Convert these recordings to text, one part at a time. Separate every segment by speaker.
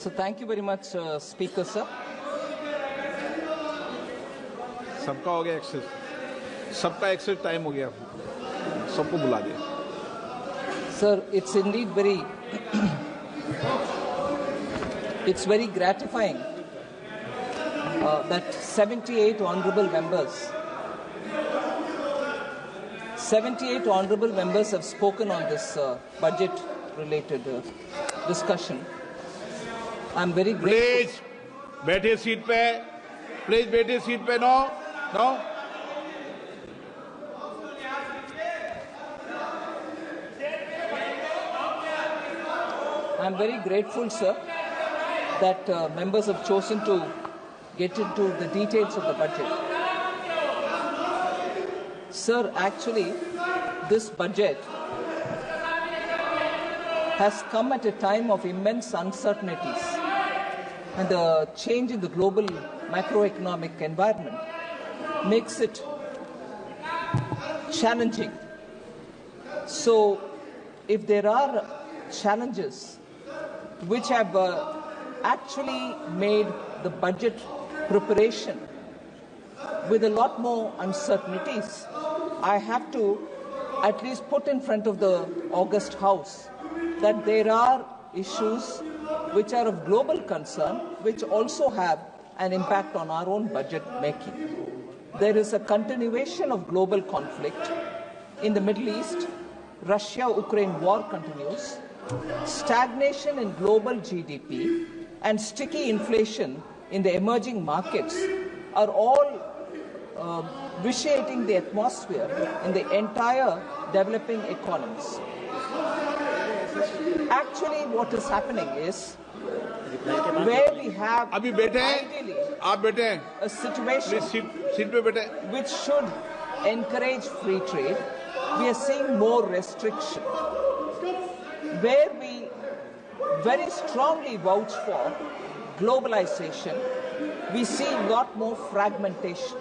Speaker 1: So thank you very much, Speaker, sir.
Speaker 2: सबका हो गया एक्सेस, सबका एक्सेस टाइम हो गया, सबको बुला दिया.
Speaker 1: Sir, it's indeed it's very gratifying that 78 honourable members have spoken on this budget-related discussion. I'm very grateful.
Speaker 2: Please, बैठिए सीट पे. Please, बैठिए सीट पे. No.
Speaker 1: I'm very grateful, sir, that members have chosen to get into the details of the budget. Sir, actually, this budget has come at a time of immense uncertainties, and the change in the global macroeconomic environment makes it challenging. So, if there are challenges which have actually made the budget preparation with a lot more uncertainties, I have to at least put in front of the August House that there are issues which are of global concern, which also have an impact on our own budget making. There is a continuation of global conflict in the Middle East. Russia-Ukraine war continues. Stagnation in global GDP and sticky inflation in the emerging markets are all vitiating the atmosphere in the entire developing economies. Actually, what is happening is where we have ideally a situation which should encourage free trade, we are seeing more restriction. Where we very strongly vouch for globalization, we see a lot more fragmentation.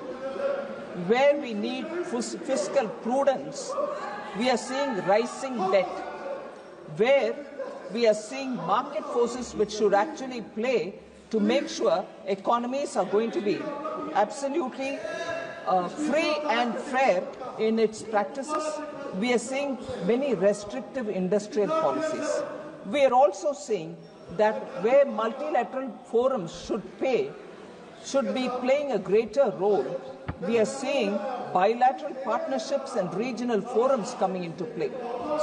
Speaker 1: Where we need fiscal prudence, we are seeing rising debt. Where we are seeing market forces which should actually play to make sure economies are going to be absolutely free and fair in its practices, we are seeing many restrictive industrial policies. We are also seeing that where multilateral forums should be playing a greater role, we are seeing bilateral partnerships and regional forums coming into play.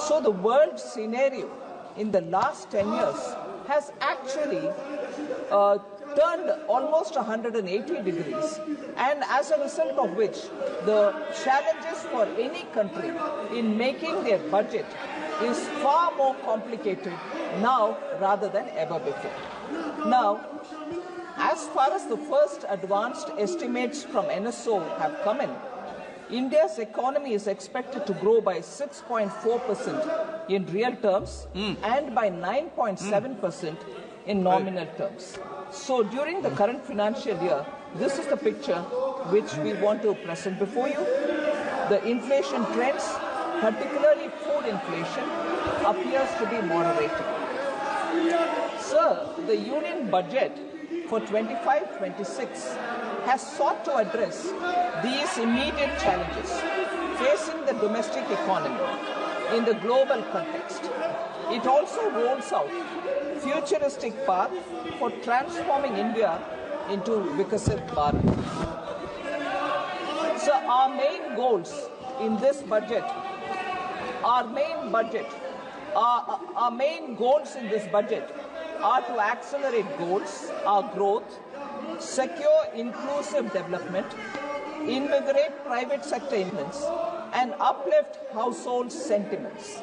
Speaker 1: So the world scenario in the last 10 years has actually turned almost 180 degrees, and as a result of which the challenges for any country in making their budget is far more complicated now rather than ever before. Now, as far as the first advanced estimates from NSO have come in, India's economy is expected to grow by 6.4% in real terms and by 9.7% in nominal terms. So during the current financial year, this is the picture which we want to present before you. The inflation trends, particularly food inflation, appears to be moderating. Sir, the union budget for 25-26 has sought to address these immediate challenges facing the domestic economy in the global context. It also rolls out futuristic path for transforming India into Vikasit Bharat. So our main goals in this budget, our main goals in this budget are to accelerate our growth, secure inclusive development, invigorate private sector investments, and uplift household sentiments.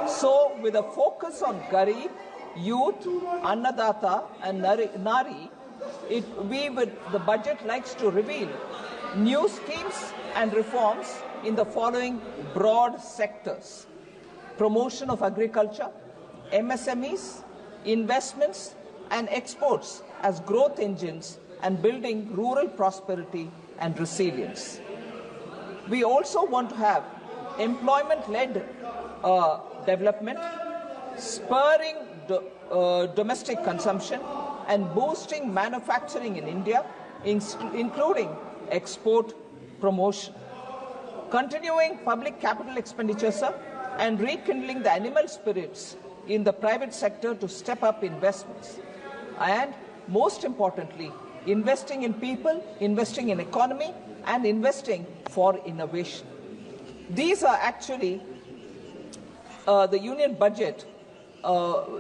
Speaker 1: So, with a focus on Garib, youth, Annadata, and Nari, the budget likes to reveal new schemes and reforms in the following broad sectors: promotion of agriculture, MSMEs, investments and exports as growth engines, and building rural prosperity and resilience. We also want to have employment-led development, spurring domestic consumption, and boosting manufacturing in India, including export promotion. Continuing public capital expenditure, sir, and rekindling the animal spirits in the private sector to step up investments. And most importantly, investing in people, investing in economy, and investing for innovation. These are actually the union budget.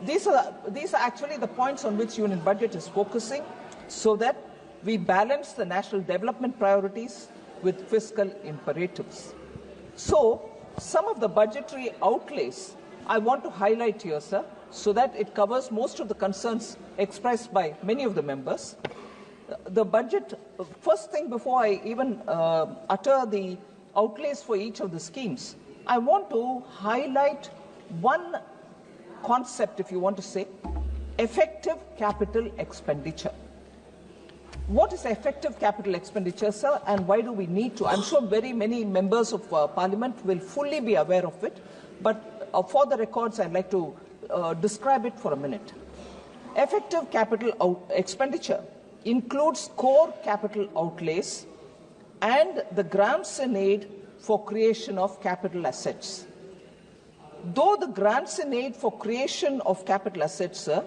Speaker 1: These are actually the points on which union budget is focusing, so that we balance the national development priorities with fiscal imperatives. So, some of the budgetary outlays I want to highlight here, sir, so that it covers most of the concerns expressed by many of the members. The budget, first thing before I even utter the outlays for each of the schemes, I want to highlight one concept, if you want to say, effective capital expenditure. What is effective capital expenditure, sir, and why do we need to? I'm sure very many members of Parliament will fully be aware of it, but for the records, I'd like to describe it for a minute. Effective capital expenditure includes core capital outlays and the grants in aid for creation of capital assets. Though the grants in aid for creation of capital assets, sir,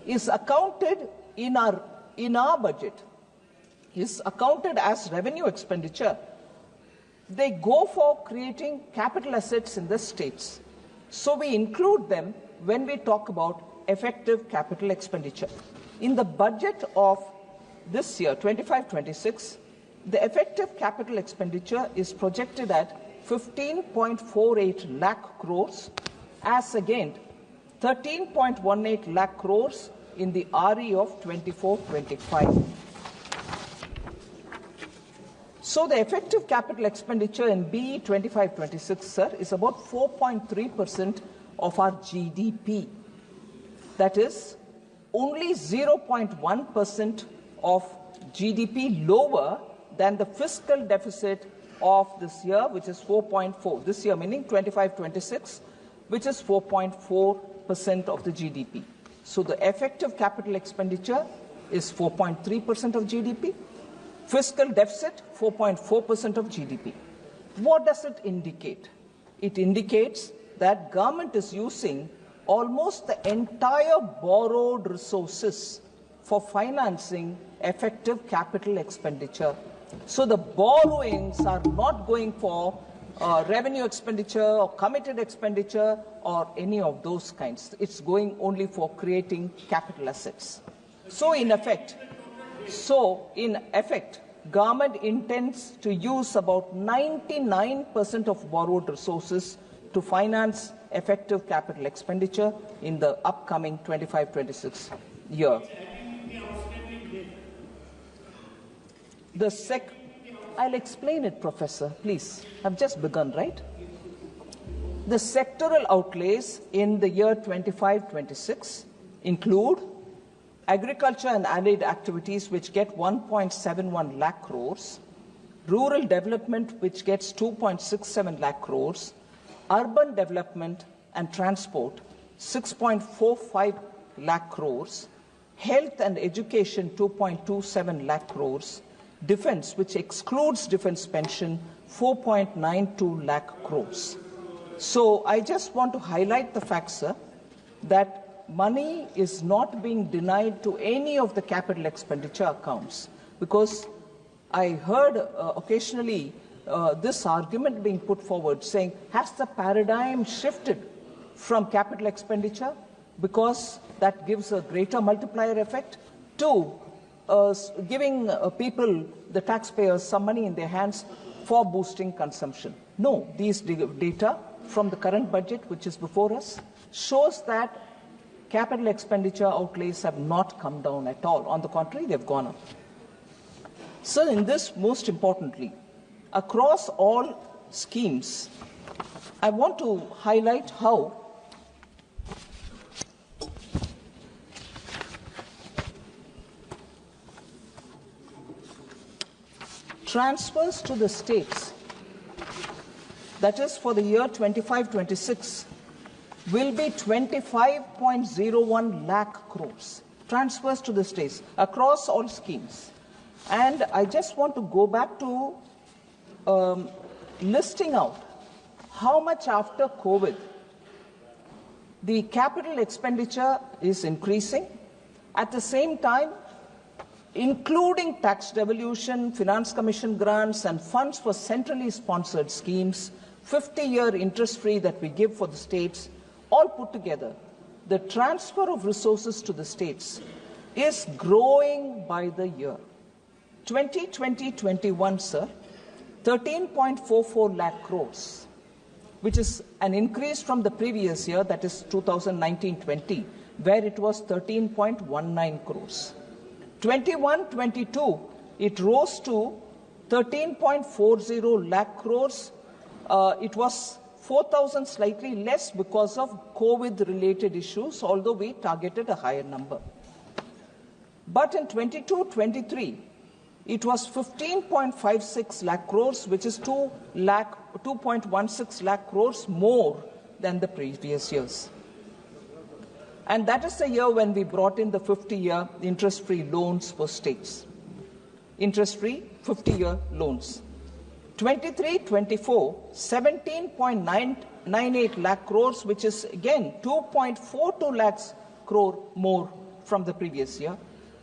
Speaker 1: is accounted in our budget, is accounted as revenue expenditure, they go for creating capital assets in the states. So we include them when we talk about effective capital expenditure. In the budget of this year, 25-26, the effective capital expenditure is projected at 15.48 lakh crores as against 13.18 lakh crores in the RE of 24-25. So the effective capital expenditure in BE 25-26, sir, is about 4.3% of our GDP. That is only 0.1% of GDP lower than the fiscal deficit of this year, which is 4.4. This year meaning 25-26, which is 4.4% of the GDP. So the effective capital expenditure is 4.3% of GDP. Fiscal deficit, 4.4% of GDP. What does it indicate? It indicates that government is using almost the entire borrowed resources for financing effective capital expenditure. So the borrowings are not going for revenue expenditure or committed expenditure or any of those kinds. It's going only for creating capital assets. So in effect, government intends to use about 99% of borrowed resources to finance effective capital expenditure in the upcoming 25-26 year. I'll explain it, Professor, please. I've just begun, right? The sectoral outlays in the year 25-26 include agriculture and allied activities, which get 1.71 lakh crores, rural development, which gets 2.67 lakh crores, urban development and transport, 6.45 lakh crores, health and education, 2.27 lakh crores, defense, which excludes defense pension, 4.92 lakh crores. So I just want to highlight the fact, sir, that money is not being denied to any of the capital expenditure accounts, because I heard occasionally this argument being put forward saying, has the paradigm shifted from capital expenditure because that gives a greater multiplier effect to giving people, the taxpayers, some money in their hands for boosting consumption? No, these data from the current budget, which is before us, shows that capital expenditure outlays have not come down at all. On the contrary, they've gone up. So in this, most importantly, across all schemes, I want to highlight how transfers to the states, that is for the year 25-26, will be 25.01 lakh crores. transfers to the states across all schemes. And I just want to go back to listing out how much after COVID the capital expenditure is increasing. At the same time, including tax devolution, finance commission grants and funds for centrally sponsored schemes, 50-year interest-free that we give for the states, all put together, the transfer of resources to the states is growing by the year. 2020-21, sir, 13.44 lakh crores, which is an increase from the previous year, that is 2019-20, where it was 13.19 crores. 21-22, it rose to 13.40 lakh crores. It was 4,000 slightly less because of COVID-related issues, although we targeted a higher number. But in 22-23, it was 15.56 lakh crores, which is 2.16 lakh crores more than the previous years. And that is the year when we brought in the 50-year interest-free loans for states. Interest-free 50-year loans. 23-24, 17.98 lakh crores, which is again 2.42 lakhs crore more from the previous year.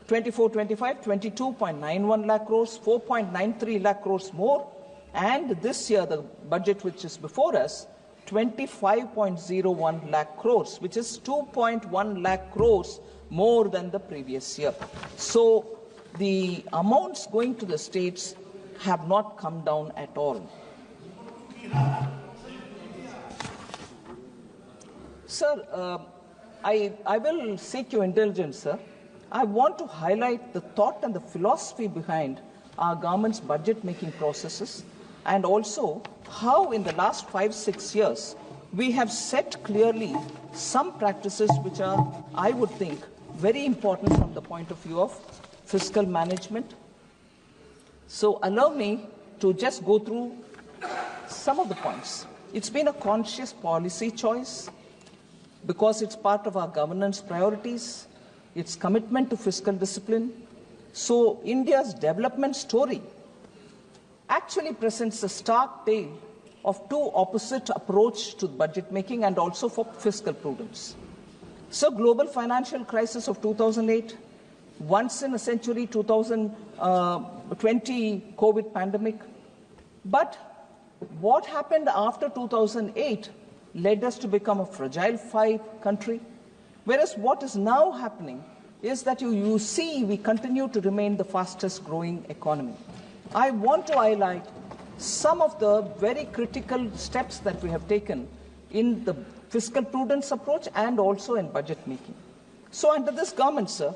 Speaker 1: 24-25, 22.91 lakh crores, 4.93 lakh crores more. And this year, the budget which is before us, 25.01 lakh crores, which is 2.1 lakh crores more than the previous year. So the amounts going to the states have not come down at all. Sir, I will seek your indulgence, sir. I want to highlight the thought and the philosophy behind our government's budget-making processes, and also how in the last 5-6 years we have set clearly some practices which are, I would think, very important from the point of view of fiscal management. So allow me to just go through some of the points. It's been a conscious policy choice because it's part of our governance priorities, its commitment to fiscal discipline. So India's development story actually presents a stark tale of two opposite approaches to budget making and also for fiscal prudence. So global financial crisis of 2008, once in a century 2020 COVID pandemic. But what happened after 2008 led us to become a fragile five country. Whereas what is now happening is that you see we continue to remain the fastest growing economy. I want to highlight some of the very critical steps that we have taken in the fiscal prudence approach and also in budget making. So under this government, sir,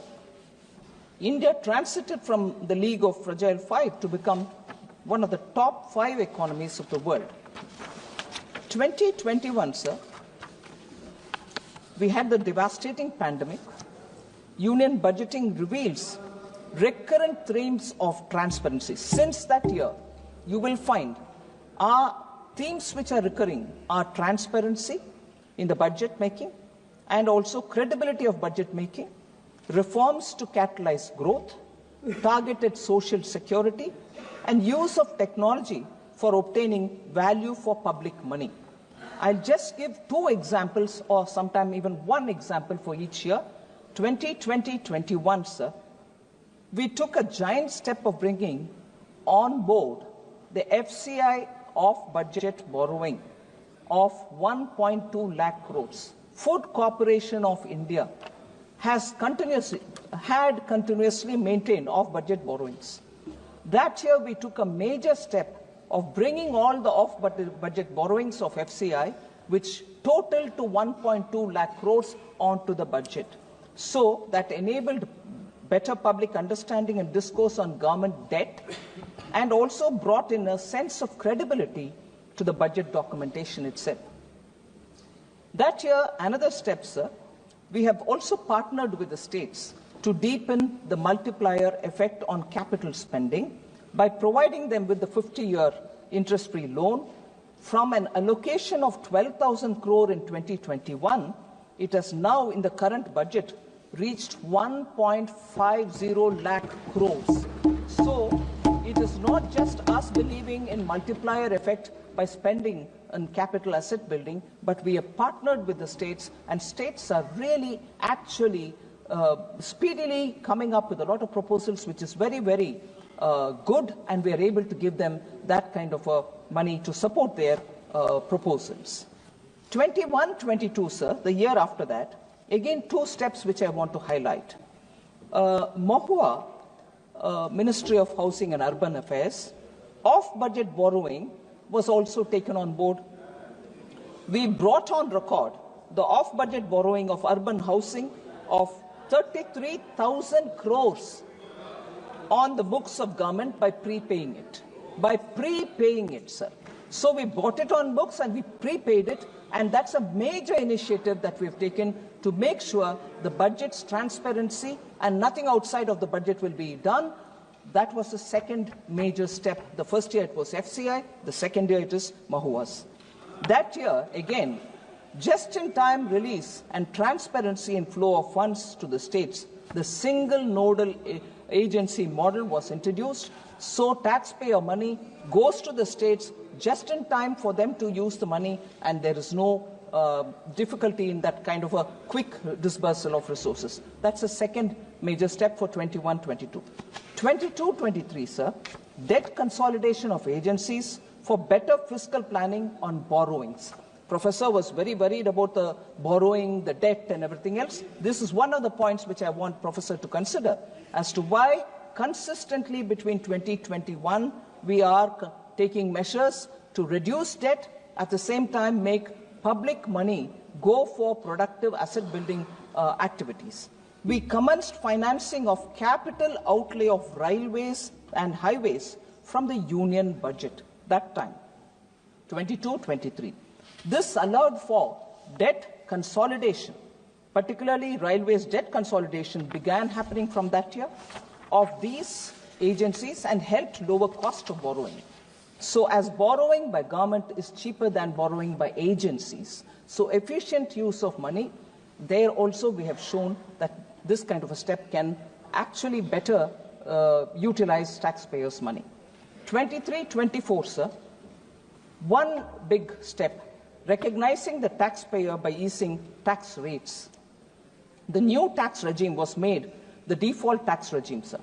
Speaker 1: India transited from the league of fragile five to become one of the top 5 economies of the world. 2021, sir, we had the devastating pandemic. Union budgeting reveals recurrent themes of transparency. Since that year, you will find our themes which are recurring are transparency in the budget making and also credibility of budget making, reforms to catalyze growth, targeted social security, and use of technology for obtaining value for public money. I'll just give 2 examples or sometime even 1 example for each year. 2020-21, sir, we took a giant step of bringing on board the FCI off-budget borrowing of 1.2 lakh crores. Food Corporation of India had continuously maintained off-budget borrowings. That year, we took a major step of bringing all the off-budget borrowings of FCI, which totaled to 1.2 lakh crores, onto the budget. So that enabled better public understanding and discourse on government debt, and also brought in a sense of credibility to the budget documentation itself. That year, another step, sir, we have also partnered with the states to deepen the multiplier effect on capital spending by providing them with the 50-year interest-free loan. From an allocation of 12,000 crore in 2021, it has now in the current budget reached 1.50 lakh crores. So it is not just us believing in multiplier effect by spending on capital asset building, but we have partnered with the states, and states are really actually speedily coming up with a lot of proposals, which is very, very good, and we are able to give them that kind of money to support their proposals. 21-22, sir, the year after that, again, two steps which I want to highlight. Mahua, Ministry of Housing and Urban Affairs, off-budget borrowing was also taken on board. We brought on record the off-budget borrowing of urban housing of 33,000 crores on the books of government by prepaying it. By prepaying it, sir. So we bought it on books and we prepaid it, and that's a major initiative that we've taken to make sure the budget's transparency and nothing outside of the budget will be done. That was the second major step. The first year it was FCI, the second year it is Mahua's. That year, again, just-in-time release and transparency in flow of funds to the states, the single nodal agency model was introduced, so taxpayer money goes to the states just in time for them to use the money, and there is no difficulty in that kind of a quick disbursal of resources. That's the second major step for 21-22. 22-23, sir, debt consolidation of agencies for better fiscal planning on borrowings. Professor was very worried about the borrowing, the debt and everything else. This is one of the points which I want Professor to consider as to why consistently between 2021 we are taking measures to reduce debt, at the same time make public money go for productive asset building activities. We commenced financing of capital outlay of railways and highways from the union budget that time, 22-23. This allowed for debt consolidation, particularly railways debt consolidation began happening from that year of these agencies and helped lower cost of borrowing. So as borrowing by government is cheaper than borrowing by agencies, so efficient use of money, there also we have shown that this kind of a step can actually better utilize taxpayers' money. 23-24, sir, one big step, recognizing the taxpayer by easing tax rates. The new tax regime was made the default tax regime, sir,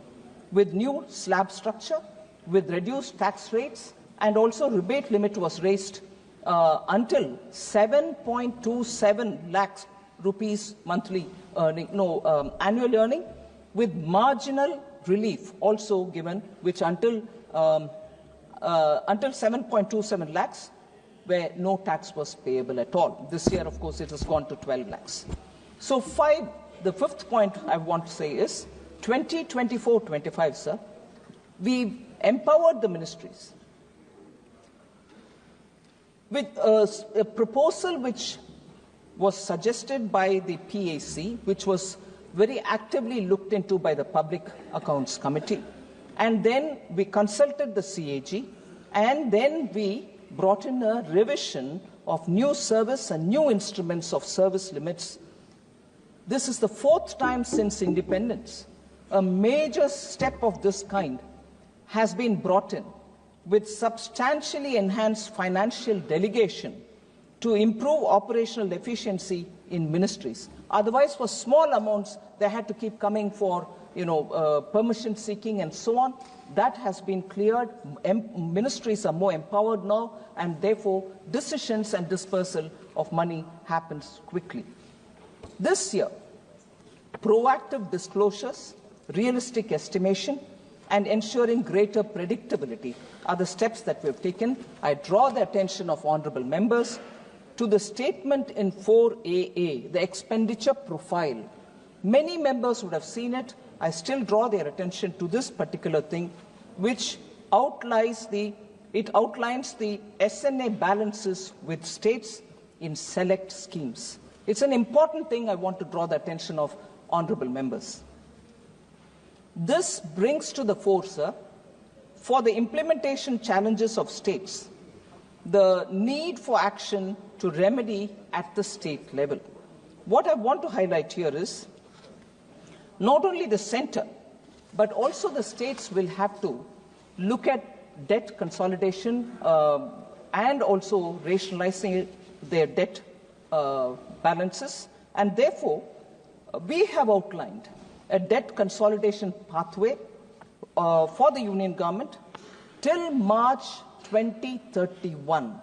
Speaker 1: with new slab structure, with reduced tax rates, and also rebate limit was raised until 7.27 lakhs rupees monthly earning, annual earning, with marginal relief also given, which until 7.27 lakhs, where no tax was payable at all. This year, of course, it has gone to 12 lakhs. So the fifth point I want to say is 2024-25, sir, we empowered the ministries with a proposal which was suggested by the PAC, which was very actively looked into by the Public Accounts Committee. And then we consulted the CAG, and then we brought in a revision of new service and new instruments of service limits. This is the fourth time since independence. A major step of this kind has been brought in with substantially enhanced financial delegation to improve operational efficiency in ministries. Otherwise, for small amounts, they had to keep coming for permission seeking and so on. That has been cleared. Ministries are more empowered now, and therefore decisions and dispersal of money happens quickly. This year, proactive disclosures, realistic estimation, and ensuring greater predictability are the steps that we have taken. I draw the attention of honourable members to the statement in 4AA, the expenditure profile. Many members would have seen it. I still draw their attention to this particular thing, which outlines the SNA balances with states in select schemes. It's an important thing I want to draw the attention of honourable members. This brings to the fore, sir, for the implementation challenges of states, the need for action to remedy at the state level. What I want to highlight here is not only the centre, but also the states will have to look at debt consolidation and also rationalizing their debt balances. And therefore, we have outlined a debt consolidation pathway for the Union government till March 2031.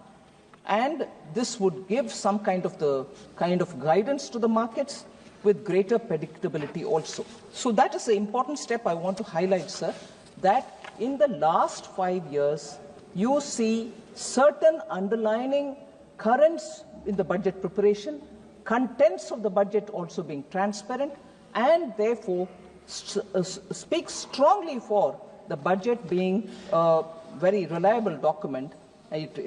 Speaker 1: And this would give some kind of guidance to the markets with greater predictability also. So that is an important step I want to highlight, sir, that in the last 5 years, you see certain underlining currents in the budget preparation, contents of the budget also being transparent, and therefore speaks strongly for the budget being a very reliable document. It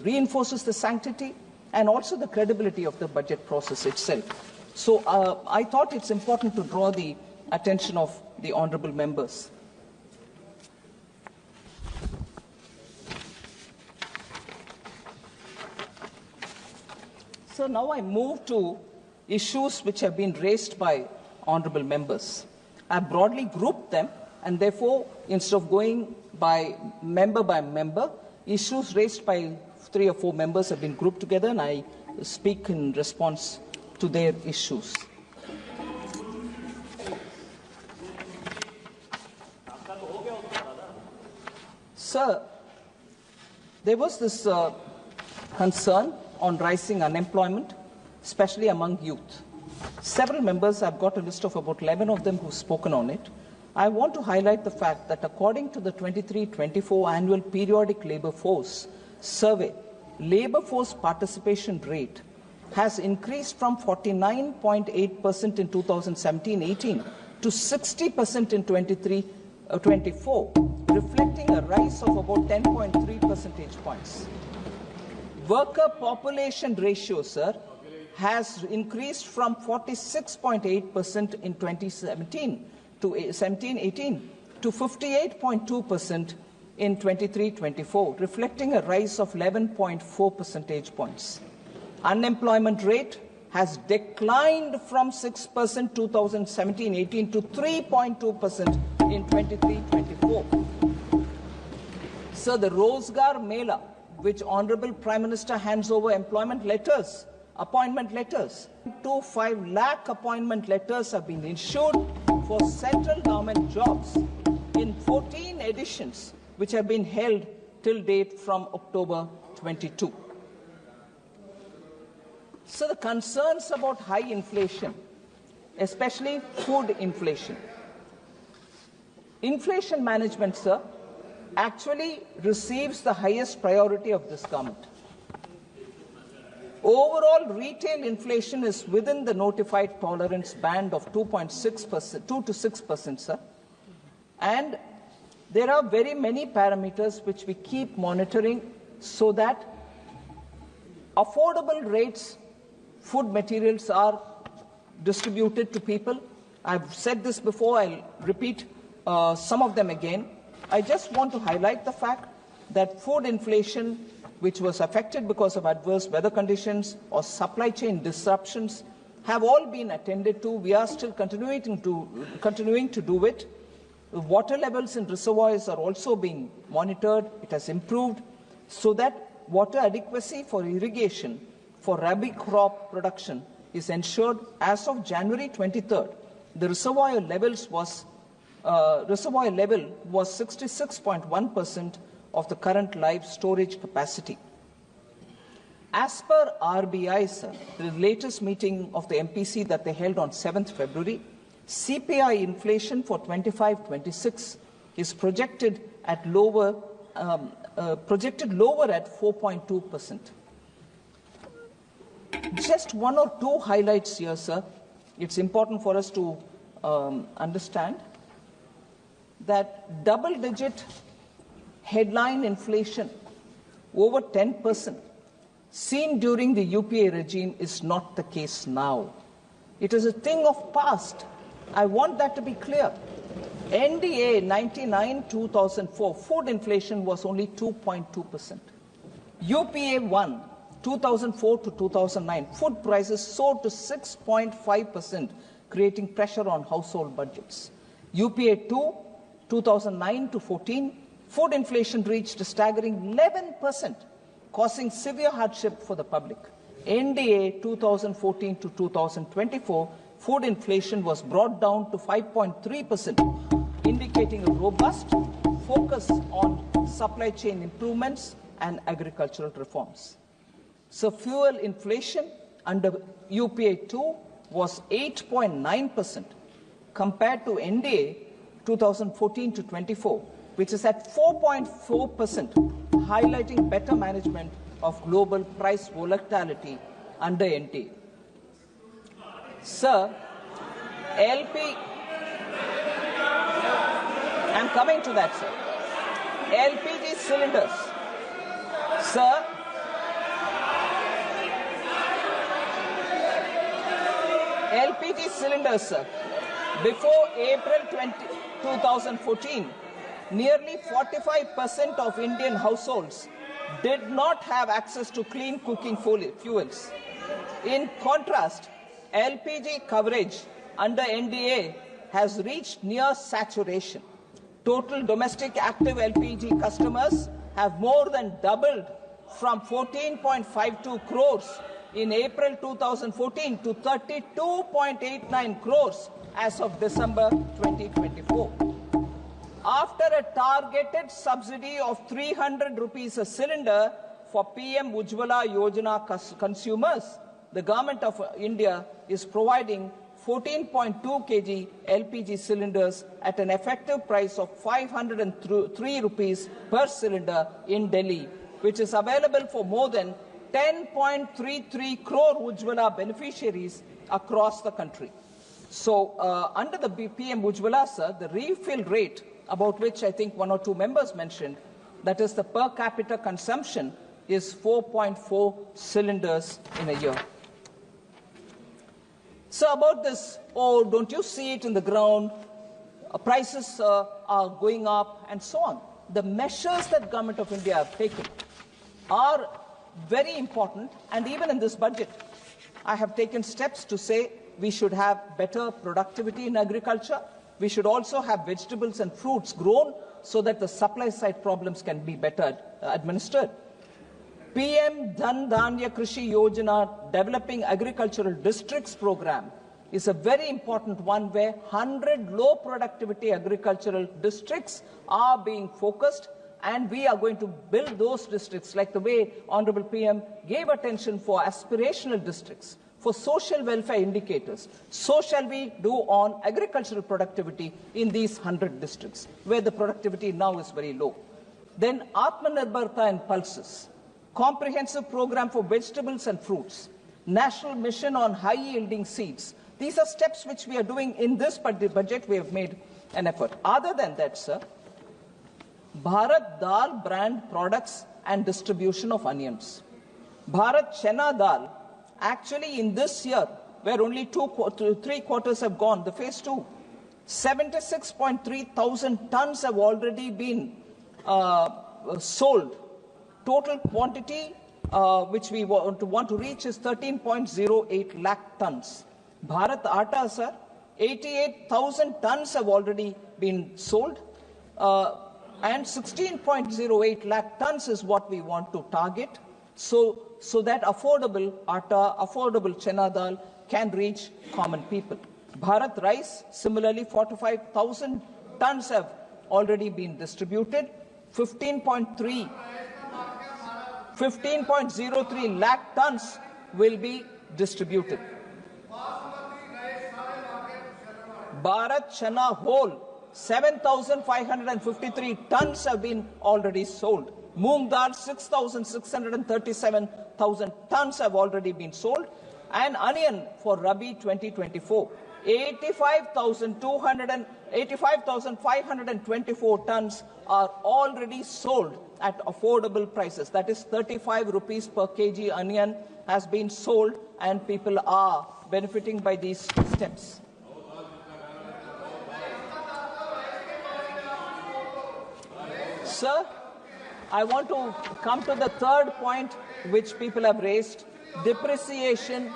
Speaker 1: reinforces the sanctity and also the credibility of the budget process itself. So I thought it's important to draw the attention of the honourable members. So now I move to issues which have been raised by honourable members. I broadly grouped them, and therefore, instead of going by member, issues raised by 3 or 4 members have been grouped together, and I speak in response to their issues. Sir, there was this concern on rising unemployment, especially among youth. Several members, I've got a list of about 11 of them who've spoken on it. I want to highlight the fact that according to the 23-24 annual periodic labour force survey, labour force participation rate has increased from 49.8% in 2017-18 to 60% in 23-24, reflecting a rise of about 10.3 percentage points. Worker population ratio, sir, has increased from 46.8% in 2017 to 17-18 to 58.2% in 23-24, reflecting a rise of 11.4 percentage points. Unemployment rate has declined from 6% 2017-18 to 3.2% in 23-24. So the Rozgar Mela, which Honourable Prime Minister hands over appointment letters, 2.5 lakh appointment letters have been issued for central government jobs in 14 editions, which have been held till date from October 22. So the concerns about high inflation, especially food inflation. Inflation management, sir, actually receives the highest priority of this government. Overall retail inflation is within the notified tolerance band of 2.6%, 2 to 6%, sir. And there are very many parameters which we keep monitoring so that affordable rates, food materials are distributed to people. I've said this before, I'll repeat some of them again. I just want to highlight the fact that food inflation, which was affected because of adverse weather conditions or supply chain disruptions, have all been attended to. We are still continuing to do it. The water levels in reservoirs are also being monitored. It has improved so that water adequacy for irrigation for rabi crop production is ensured. As of January 23rd, the reservoir level was 66.1% of the current live storage capacity. As per RBI, sir, the latest meeting of the MPC that they held on 7th February, CPI inflation for 25-26 is projected lower at 4.2%. Just one or two highlights here, sir. It's important for us to understand that double-digit headline inflation over 10% seen during the UPA regime is not the case now. It is a thing of past. I want that to be clear. NDA 99-2004 food inflation was only 2.2%. UPA 1 2004 to 2009 food prices soared to 6.5% creating pressure on household budgets. UPA 2, 2009 to 14, food inflation reached a staggering 11%, causing severe hardship for the public. NDA 2014 to 2024, food inflation was brought down to 5.3%, indicating a robust focus on supply chain improvements and agricultural reforms. So fuel inflation under UPA 2 was 8.9% compared to NDA 2014 to 24, which is at 4.4%, highlighting better management of global price volatility under NDA. Sir, I'm coming to that, sir. LPG cylinders. Sir, LPG cylinders, sir. Before April 2014, nearly 45% of Indian households did not have access to clean cooking fuels. In contrast, LPG coverage under NDA has reached near saturation. Total domestic active LPG customers have more than doubled from 14.52 crores in April 2014 to 32.89 crores as of December 2024. After a targeted subsidy of 300 rupees a cylinder for PM Ujjwala Yojana consumers, the Government of India is providing 14.2 kg LPG cylinders at an effective price of 503 rupees per cylinder in Delhi, which is available for more than 10.33 crore Ujjwala beneficiaries across the country. So, under the PM Ujjwala, sir, the refill rate, about which I think one or two members mentioned, that is the per capita consumption, is 4.4 cylinders in a year. So about this, oh, don't you see it in the ground? Prices are going up and so on. The measures that Government of India have taken are very important, and even in this budget, I have taken steps to say we should have better productivity in agriculture. We should also have vegetables and fruits grown so that the supply side problems can be better administered. PM Dhan Dhanya Krishi Yojana, Developing Agricultural Districts program, is a very important one where 100 low productivity agricultural districts are being focused, and we are going to build those districts like the way Honorable PM gave attention for aspirational districts, for social welfare indicators. So shall we do on agricultural productivity in these 100 districts where the productivity now is very low. Then Atmanirbharta and pulses. Comprehensive program for vegetables and fruits, national mission on high-yielding seeds. These are steps which we are doing in this budget. We have made an effort. Other than that, sir, Bharat Dal brand products and distribution of onions. Bharat Chana Dal, actually in this year, where only 3 quarters have gone, the phase 2, 76.3 thousand tons have already been sold. Total quantity which we want to reach is 13.08 lakh tons. Bharat Atta, sir, 88,000 tons have already been sold, and 16.08 lakh tons is what we want to target, so that affordable atta, affordable chana dal can reach common people. Bharat Rice, similarly, 45,000 tons have already been distributed. 15.03 lakh tons will be distributed. Bharat Chana whole, 7,553 tons have been already sold. Moong dal, 6,637,000 tons have already been sold. And onion for Rabi 2024, 85,524 tons are already sold at affordable prices. That is 35 rupees per kg onion has been sold, and people are benefiting by these steps. Sir, I want to come to the third point which people have raised, depreciation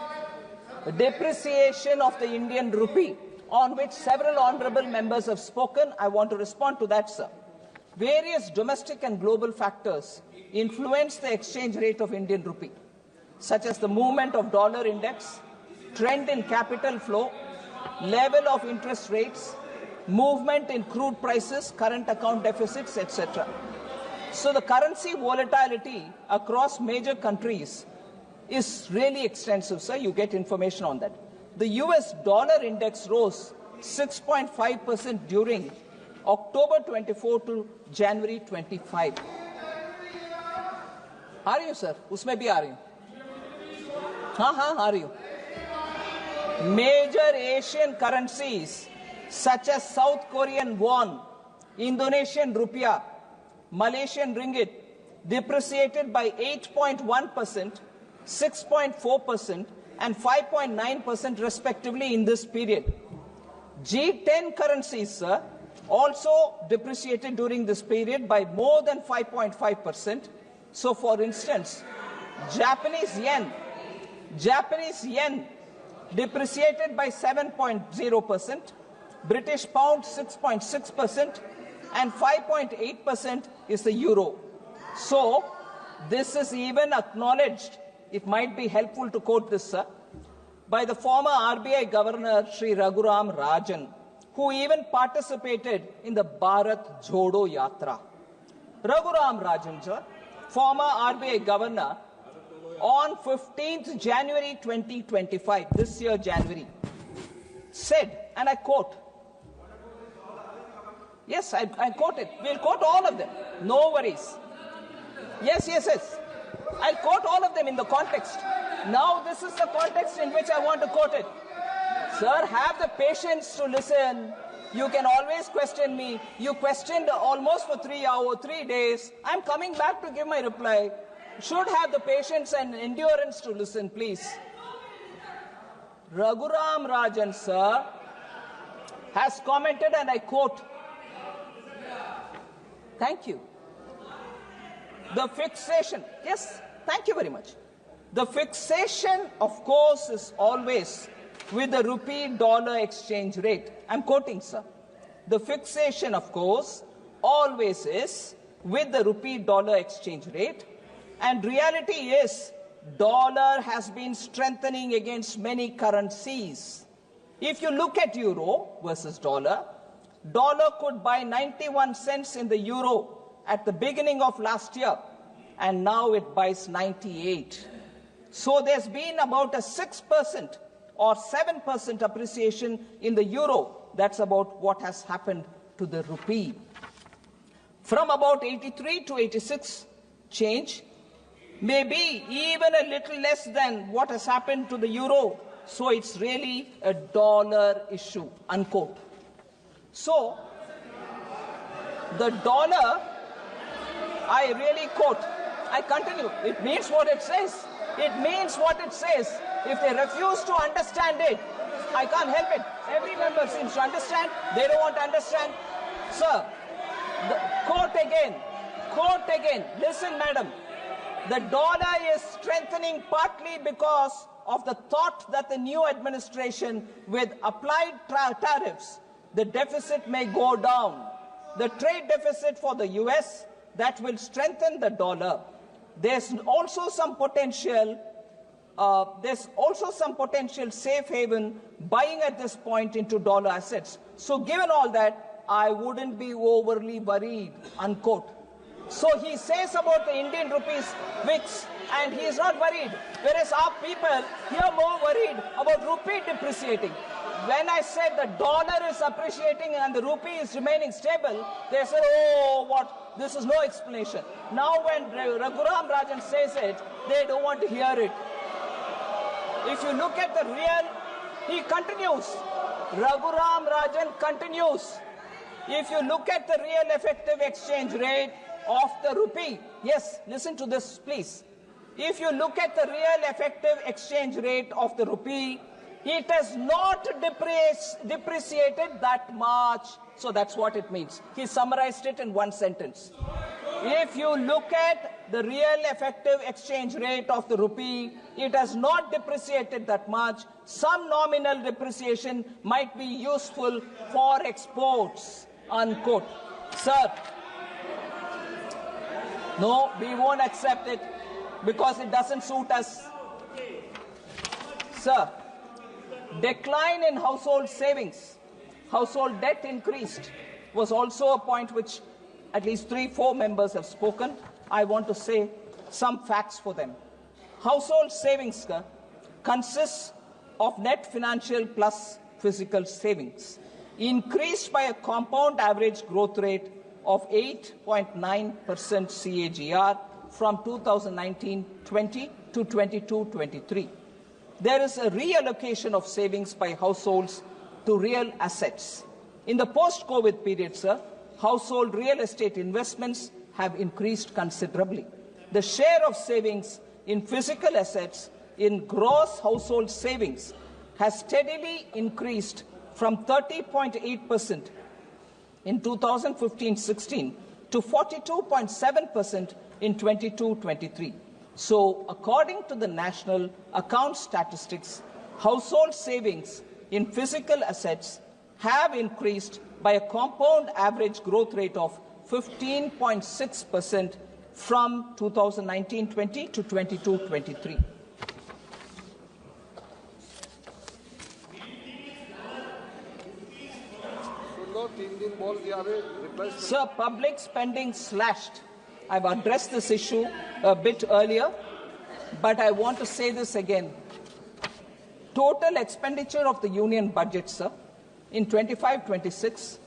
Speaker 1: depreciation of the Indian rupee, on which several honorable members have spoken. I want to respond to that, sir. Various domestic and global factors influence the exchange rate of Indian rupee, such as the movement of dollar index, trend in capital flow, level of interest rates, movement in crude prices, current account deficits, etc. So the currency volatility across major countries is really extensive, sir. You get information on that. The US dollar index rose 6.5% during October 24 to January 25. आ रही हूँ sir, उसमें भी आ रही हूँ. हाँ, आ रही हूँ. Major Asian currencies such as South Korean won, Indonesian rupiah, Malaysian ringgit depreciated by 8.1%, 6.4%, and 5.9% respectively in this period. G10 currencies, sir, also depreciated during this period by more than 5.5%. So, for instance, Japanese yen depreciated by 7.0%, British pound 6.6%, and 5.8% is the euro. So, this is even acknowledged. It might be helpful to quote this, sir, by the former RBI Governor Sri Raghuram Rajan, who even participated in the Bharat Jodo Yatra. Raghuram Rajan, sir, former RBI Governor, on 15th January 2025, this year January, said, and I quote, yes, I quote it. We'll quote all of them. No worries. Yes. I'll quote all of them in the context. Now, this is the context in which I want to quote it. Sir, have the patience to listen. You can always question me. You questioned almost for 3 days. I'm coming back to give my reply. Should have the patience and endurance to listen, please. Raghuram Rajan, sir, has commented, and I quote, thank you. The fixation, yes, thank you very much. The fixation, of course, is always with the rupee-dollar exchange rate. I'm quoting, sir. The fixation, of course, always is with the rupee-dollar exchange rate. And reality is, dollar has been strengthening against many currencies. If you look at euro versus dollar could buy 91 cents in the euro at the beginning of last year, and now it buys 98. So there's been about a 6% or 7% appreciation in the euro. That's about what has happened to the rupee. From about 83 to 86 change, maybe even a little less than what has happened to the euro. So it's really a dollar issue, unquote. So the dollar, I really quote, I continue, it means what it says. It means what it says. If they refuse to understand it, I can't help it. Every member seems to understand. They don't want to understand. Sir, quote again. Listen, madam. The dollar is strengthening partly because of the thought that the new administration, with applied tariffs, the deficit may go down. The trade deficit for the US, that will strengthen the dollar. There's also some potential safe haven buying at this point into dollar assets. So given all that, I wouldn't be overly worried, unquote. So he says about the Indian rupees VIX, and he is not worried. Whereas our people here more worried about rupee depreciating. When I said the dollar is appreciating and the rupee is remaining stable, they said, oh, what? This is no explanation. Now when Raghuram Rajan says it, they don't want to hear it. If you look at the real, he continues. Raghuram Rajan continues. If you look at the real effective exchange rate of the rupee, yes, listen to this, please. If you look at the real effective exchange rate of the rupee, it has not depreciated that much. So that's what it means. He summarized it in one sentence. If you look at the real effective exchange rate of the rupee, it has not depreciated that much. Some nominal depreciation might be useful for exports, unquote. Sir, no, we won't accept it because it doesn't suit us. Sir, decline in household savings, household debt increased, was also a point which at least 3-4 members have spoken. I want to say some facts for them. Household savings consists of net financial plus physical savings, increased by a compound average growth rate of 8.9% CAGR from 2019-20 to 22-23. There is a reallocation of savings by households to real assets. In the post-COVID period, sir, household real estate investments have increased considerably. The share of savings in physical assets in gross household savings has steadily increased from 30.8% in 2015-16 to 42.7% in 22-23. So, according to the National Account Statistics, household savings in physical assets have increased by a compound average growth rate of 15.6% from 2019-20 to 22-23. Sir, public spending slashed. I've addressed this issue a bit earlier, but I want to say this again. Total expenditure of the union budget, sir, in 25-26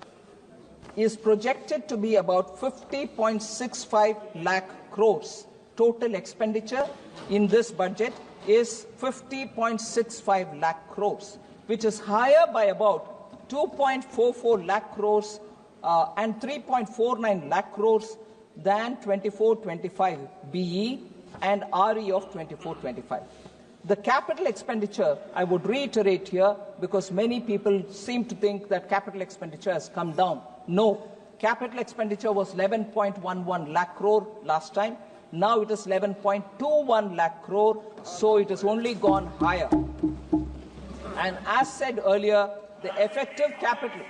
Speaker 1: is projected to be about 50.65 lakh crores. Total expenditure in this budget is 50.65 lakh crores, which is higher by about 2.44 lakh crores and 3.49 lakh crores than 24-25 BE and RE of 24-25. The capital expenditure, I would reiterate here, because many people seem to think that capital expenditure has come down. No, capital expenditure was 11.11 lakh crore last time. Now it is 11.21 lakh crore, so it has only gone higher. And as said earlier, the effective capital...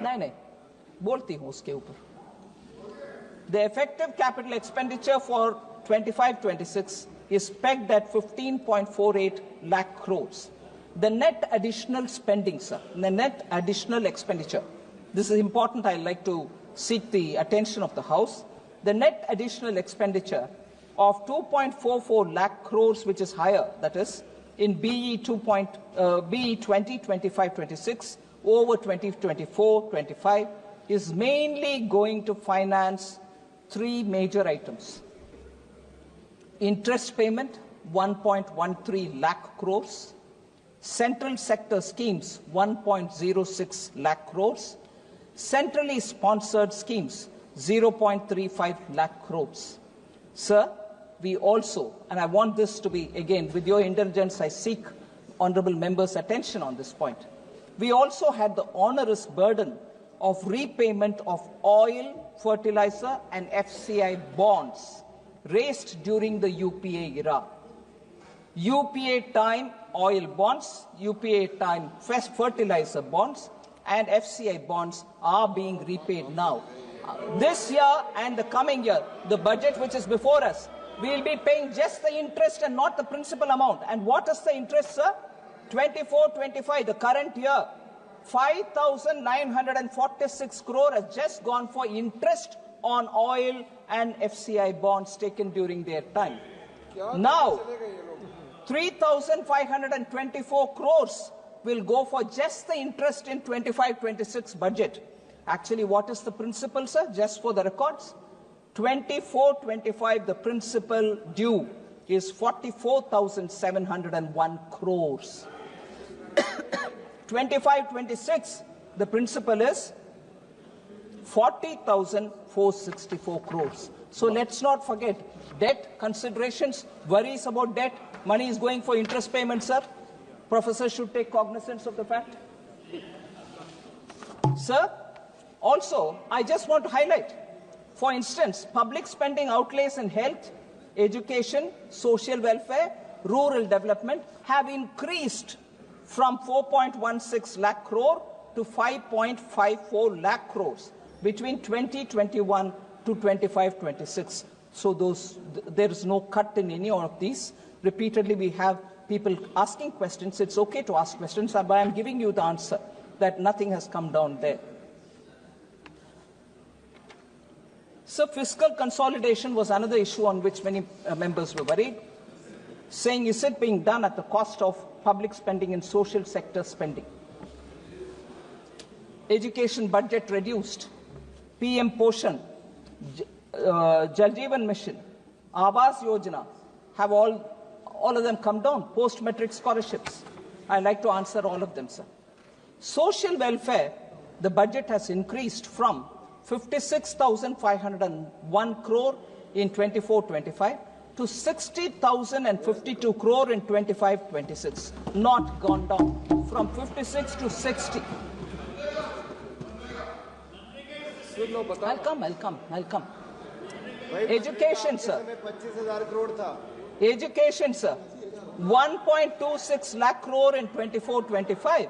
Speaker 1: नहीं, बोलती हूँ उसके ऊपर. The effective capital expenditure for 25-26 is pegged at 15.48 lakh crores. The net additional spending, sir, the net additional expenditure, this is important, I'd like to seek the attention of the House. The net additional expenditure of 2.44 lakh crores, which is higher, that is, in BE 2025-26 over 2024-25, is mainly going to finance three major items. Interest payment, 1.13 lakh crores. Central sector schemes, 1.06 lakh crores. Centrally sponsored schemes, 0.35 lakh crores. Sir, we also, and I want this to be, again, with your indulgence, I seek honourable members' attention on this point. We also had the onerous burden of repayment of oil, fertilizer and FCI bonds raised during the UPA era. UPA time oil bonds, UPA time fertilizer bonds and FCI bonds are being repaid now. This year and the coming year, the budget which is before us, we will be paying just the interest and not the principal amount. And what is the interest, sir? 24-25, the current year, 5,946 crore has just gone for interest on oil and FCI bonds taken during their time. Now, 3,524 crores will go for just the interest in 25-26 budget. Actually, what is the principal, sir? Just for the records, 24-25, the principal due is 44,701 crores. 25-26, the principal is 40,464 crores. So let's not forget debt considerations, worries about debt. Money is going for interest payments, sir. Professor should take cognizance of the fact. Sir, also, I just want to highlight, for instance, public spending outlays in health, education, social welfare, rural development have increased from 4.16 lakh crore to 5.54 lakh crores between 2021 to 25-26. So there is no cut in any of these. Repeatedly, we have people asking questions. It's okay to ask questions, but I'm giving you the answer that nothing has come down there. So fiscal consolidation was another issue on which many members were worried, saying, is it being done at the cost of public spending and social sector spending? Education budget reduced, PM Poshan, Jal Jeevan Mission, Awas Yojana have all of them come down, post-metric scholarships. I'd like to answer all of them, sir. Social welfare, the budget has increased from 56,501 crore in 24-25 to 60,052 crore in 25-26, not gone down, from 56 to 60. I'll come. Education, sir. Education, sir. 1.26 lakh crore in 24-25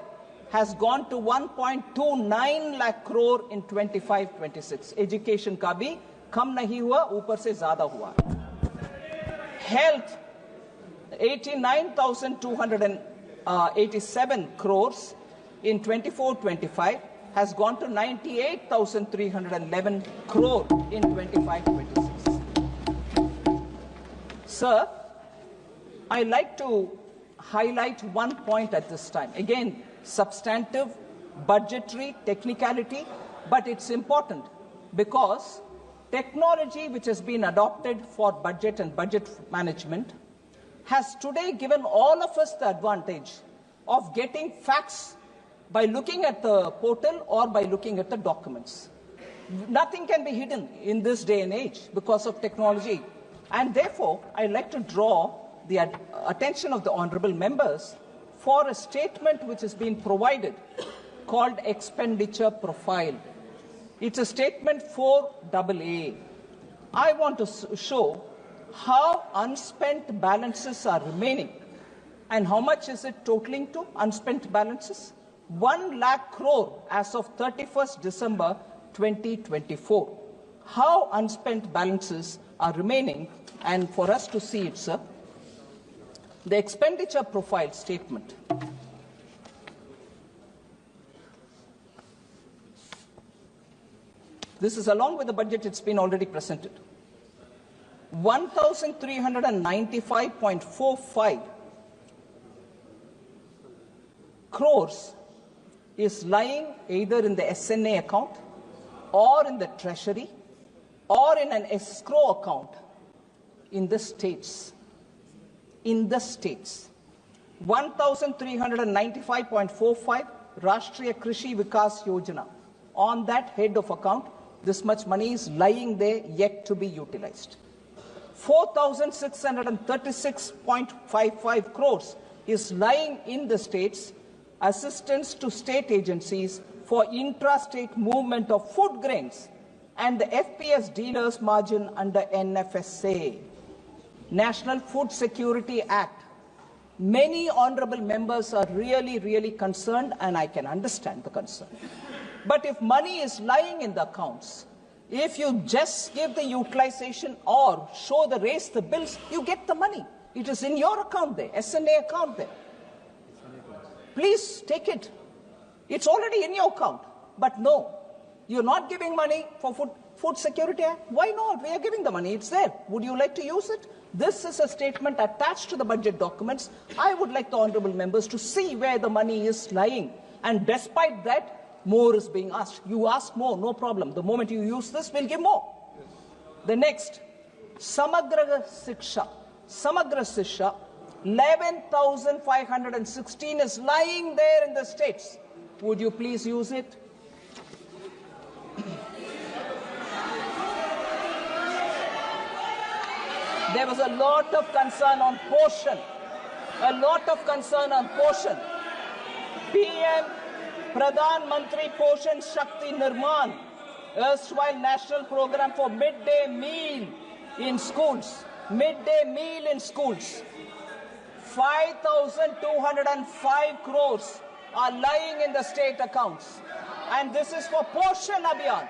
Speaker 1: has gone to 1.29 lakh crore in 25-26. Education का भी कम नहीं हुआ, ऊपर से ज़्यादा हुआ. Health, 89,287 crores in 24-25 has gone to 98,311 crore in 25-26. Sir, I like to highlight one point at this time. Again, substantive, budgetary, technicality, but it's important because technology which has been adopted for budget and budget management has today given all of us the advantage of getting facts by looking at the portal or by looking at the documents. Nothing can be hidden in this day and age because of technology. And therefore, I'd like to draw the attention of the honorable members for a statement which has been provided called expenditure profile. It's a statement 4AA. I want to show how unspent balances are remaining and how much is it totaling to unspent balances? 1 lakh crore as of 31st December 2024. How unspent balances are remaining, and for us to see it, sir. The expenditure profile statement. This is along with the budget, it's been already presented. 1,395.45 crores is lying either in the SNA account or in the treasury or in an escrow account in the states. In the states. 1,395.45 Rashtriya Krishi Vikas Yojana. On that head of account, this much money is lying there yet to be utilized. 4,636.55 crores is lying in the states, assistance to state agencies for intra-state movement of food grains and the FPS dealers margin under NFSA. National Food Security Act. Many honorable members are really concerned, and I can understand the concern. But if money is lying in the accounts, if you just give the utilization or raise the bills, you get the money. It is in your account there, SNA account there. Please take it. It's already in your account. But no, you're not giving money for Food Security Act. Why not? We are giving the money. It's there. Would you like to use it? This is a statement attached to the budget documents. I would like the honorable members to see where the money is lying. And despite that, more is being asked. You ask more, no problem. The moment you use this, we'll give more. The next, Samagra Shiksha. Samagra Shiksha, 11,516 is lying there in the states. Would you please use it? There was a lot of concern on portion. A lot of concern on portion. PM Pradhan Mantri Poshan Shakti Nirman, erstwhile national program for midday meal in schools. Midday meal in schools. 5,205 crores are lying in the state accounts. And this is for Poshan Abhiyan.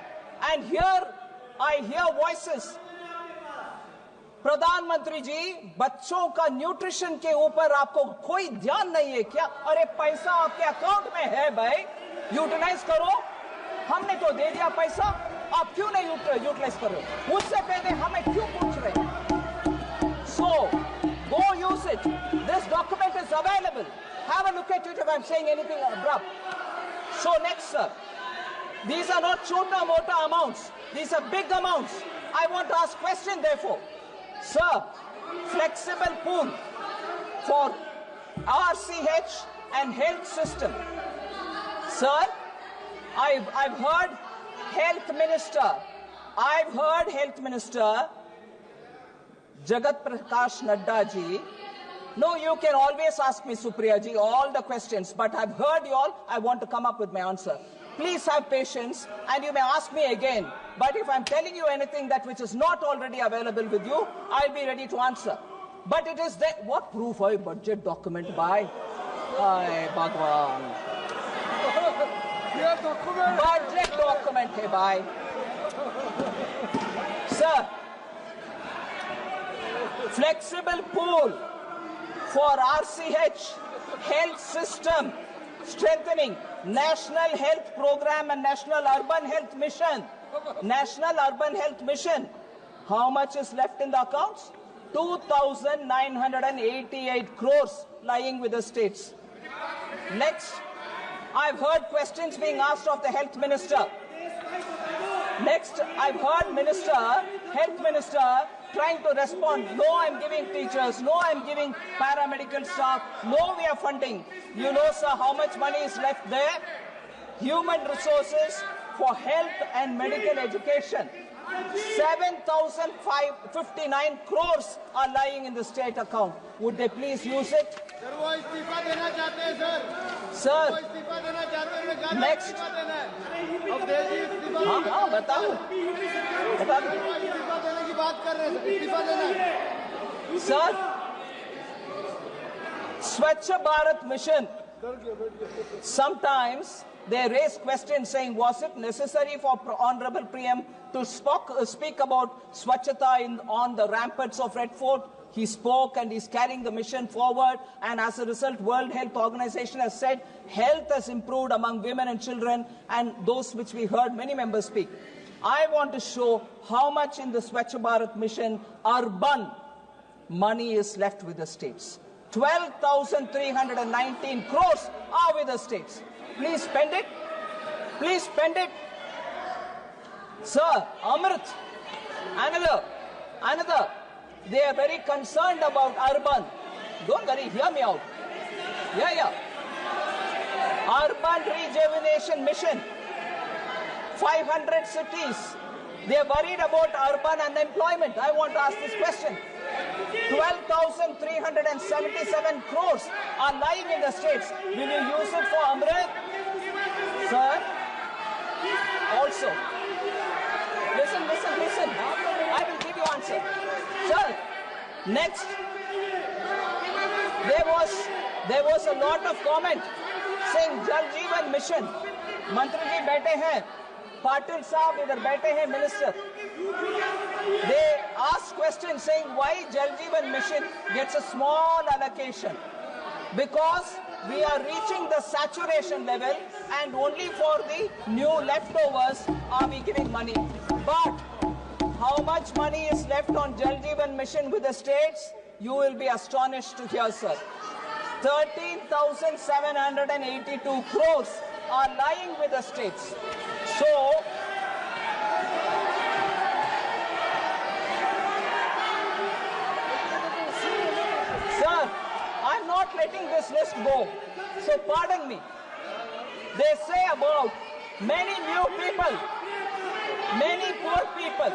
Speaker 1: And here I hear voices. प्रधानमंत्री जी, बच्चों का nutrition के ऊपर आपको कोई ध्यान नहीं है क्या? अरे पैसा आपके अकाउंट में है भाई, यूटिलाइज करो। हमने तो दे दिया पैसा, आप क्यों नहीं यूटिलाइज कर रहे हो? मुझसे पहले हमें क्यों पूछ रहे हैं? So, go use it. This document is available. Have a look at it if I'm saying anything abrupt. So next, sir. These are not chota-mota amounts. These are big amounts. I want to ask question, therefore. Sir, flexible pool for RCH and health system. Sir, I've heard health minister. I've heard health minister Jagat Prakash Nadda ji. No, you can always ask me, Supriya ji, all the questions, but I've heard you all. I want to come up with my answer. Please have patience, and you may ask me again. But if I'm telling you anything that which is not already available with you, I'll be ready to answer. But it is there. What proof of budget document by? Ay, Bhagwan. Budget document hai bhai. Sir, flexible pool for RCH health system strengthening, National Health Program and National Urban Health Mission. National Urban Health Mission. How much is left in the accounts? 2,988 crores lying with the states. Next, I've heard questions being asked of the health minister. Next, I've heard health minister trying to respond. No, I'm giving teachers. No, I'm giving paramedical staff. No, we are funding. You know, sir, how much money is left there? Human resources for health and medical education. 7,059 crores are lying in the state account. Would they please use it? Sir, next. Sir, Swachh Bharat Mission. Sometimes they raise questions saying, was it necessary for Honorable PM to speak about Swachhata on the ramparts of Red Fort? He spoke and he's carrying the mission forward, and as a result, World Health Organization has said health has improved among women and children, and those which we heard many members speak. I want to show how much in the Swachh Bharat mission urban money is left with the states. 12,319 crores are with the states. Please spend it. Please spend it. Sir, Amrit, another. They are very concerned about urban. Don't worry, hear me out. Yeah. Urban Rejuvenation Mission. 500 cities. They are worried about urban unemployment. I want to ask this question. 12,377 crores are lying in the states. Will you use it for Amrit? Sir? Also. Listen. I will give you answer. Sir, next. There was a lot of comment saying Jal Jeevan Mission. Mantri ji baithe hain. Patil Saab idhar baithe hain, minister. They ask questions saying why Jal Jeevan Mission gets a small allocation. Because we are reaching the saturation level and only for the new leftovers are we giving money. But how much money is left on Jal Jeevan Mission with the states? You will be astonished to hear, sir. 13,782 crores are lying with the states. So, sir, I'm not letting this list go. So pardon me. They say about many new people, many poor people.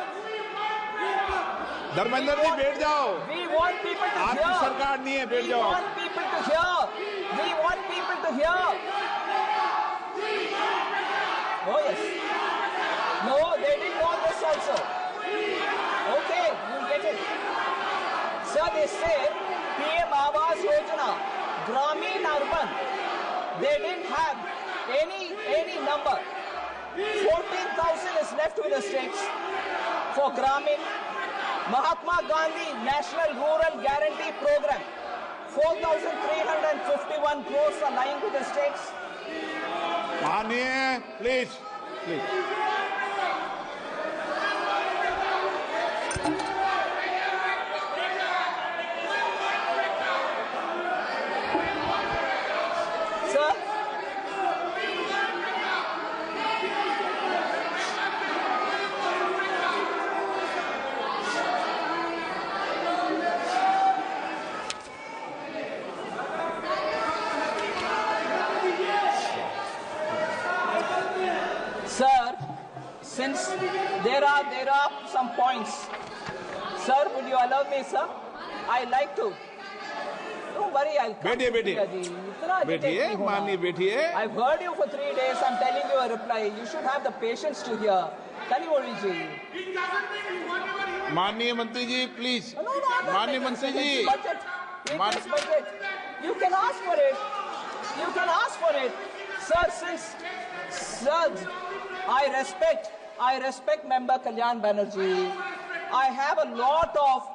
Speaker 2: Dharmendra ji बैठ जाओ.
Speaker 1: We want people to hear.
Speaker 2: आपकी सरकार नहीं है, बैठ जाओ.
Speaker 1: We want people to hear. We want people to hear. this. No, they didn't want this also. Okay, you'll get it. Sir, they say PM Awas Yojana, Gramin Urban, they didn't have any number. 14,000 is left with the states for Gramin. Mahatma Gandhi National Rural Guarantee Program, 4,351 crores are lying with the states.
Speaker 2: Maniye, please.
Speaker 1: Sir, since there are some points. Sir, would you allow me, sir? I like to. Don't worry, I'll come.
Speaker 2: बैठिए, माननीय बैठिए.
Speaker 1: I've heard you for 3 days. I'm telling you a reply. You should have the patience to hear. Kaliwori ji.
Speaker 2: माननीय मंत्री जी, please.
Speaker 1: No,
Speaker 2: माननीय मंत्री जी.
Speaker 1: Budget. You can ask for it. You can ask for it. Sir, sir, I respect Member Kalyan Banerjee. I have a lot of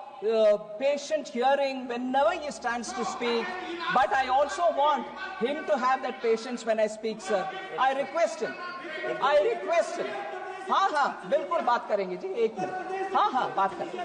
Speaker 1: patient hearing whenever he stands to speak, but I also want him to have that patience when I speak, sir. I request him. हाँ, बिल्कुल बात करेंगे जी, 1 minute. हाँ, बात करेंगे.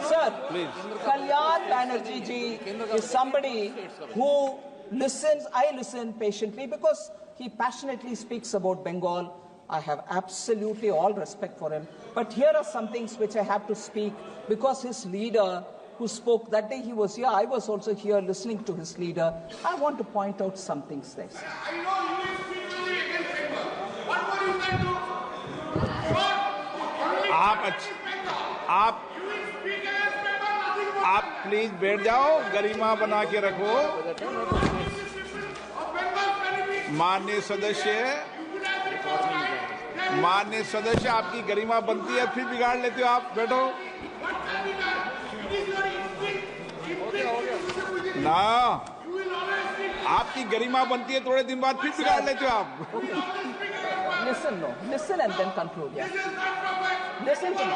Speaker 1: Sir,
Speaker 2: please.
Speaker 1: Kalyan Banerjee ji is somebody who listens. I listen patiently because he passionately speaks about Bengal. I have absolutely all respect for him. But here are some things which I have to speak because his leader who spoke that day, he was here. I was also here listening to his leader. I want to point out some things there.
Speaker 3: I know you will speak only against Bengal. What more you can do?
Speaker 2: आप please बैठ जाओ, गरिमा बना के रखो. माननीय सदस्य, आपकी गरिमा बनती है, फिर बिगाड़ लेते हो आप. बैठो ना, आपकी गरिमा बनती है, थोड़े दिन बाद फिर बिगाड़ लेते हो आप.
Speaker 1: Listen and then conclude. Yeah. Listen to me.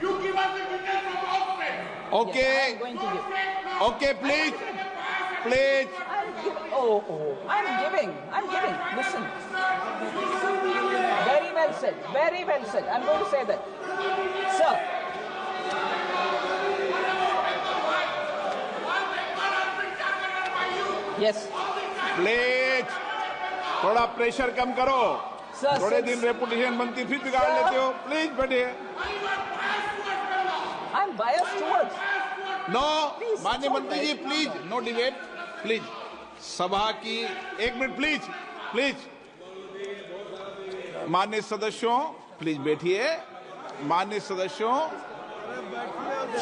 Speaker 3: You give us the details from outside.
Speaker 2: Okay.
Speaker 1: Yes, I'm going to give.
Speaker 2: Okay, please.
Speaker 1: I'm giving. Listen. Very well said. I'm going to say that. Sir. Yes.
Speaker 2: Please थोड़ा pressure कम करो. थोड़े दिन reputation बनती, फिर बिगाड़ लेते हो. Please बैठिए.
Speaker 1: I'm biased towards.
Speaker 2: नो, माननीय मंत्री जी, प्लीज नो डिबेट. प्लीज सभा की 1 मिनट प्लीज. माननीय सदस्यों, प्लीज बैठिए. माननीय सदस्यों,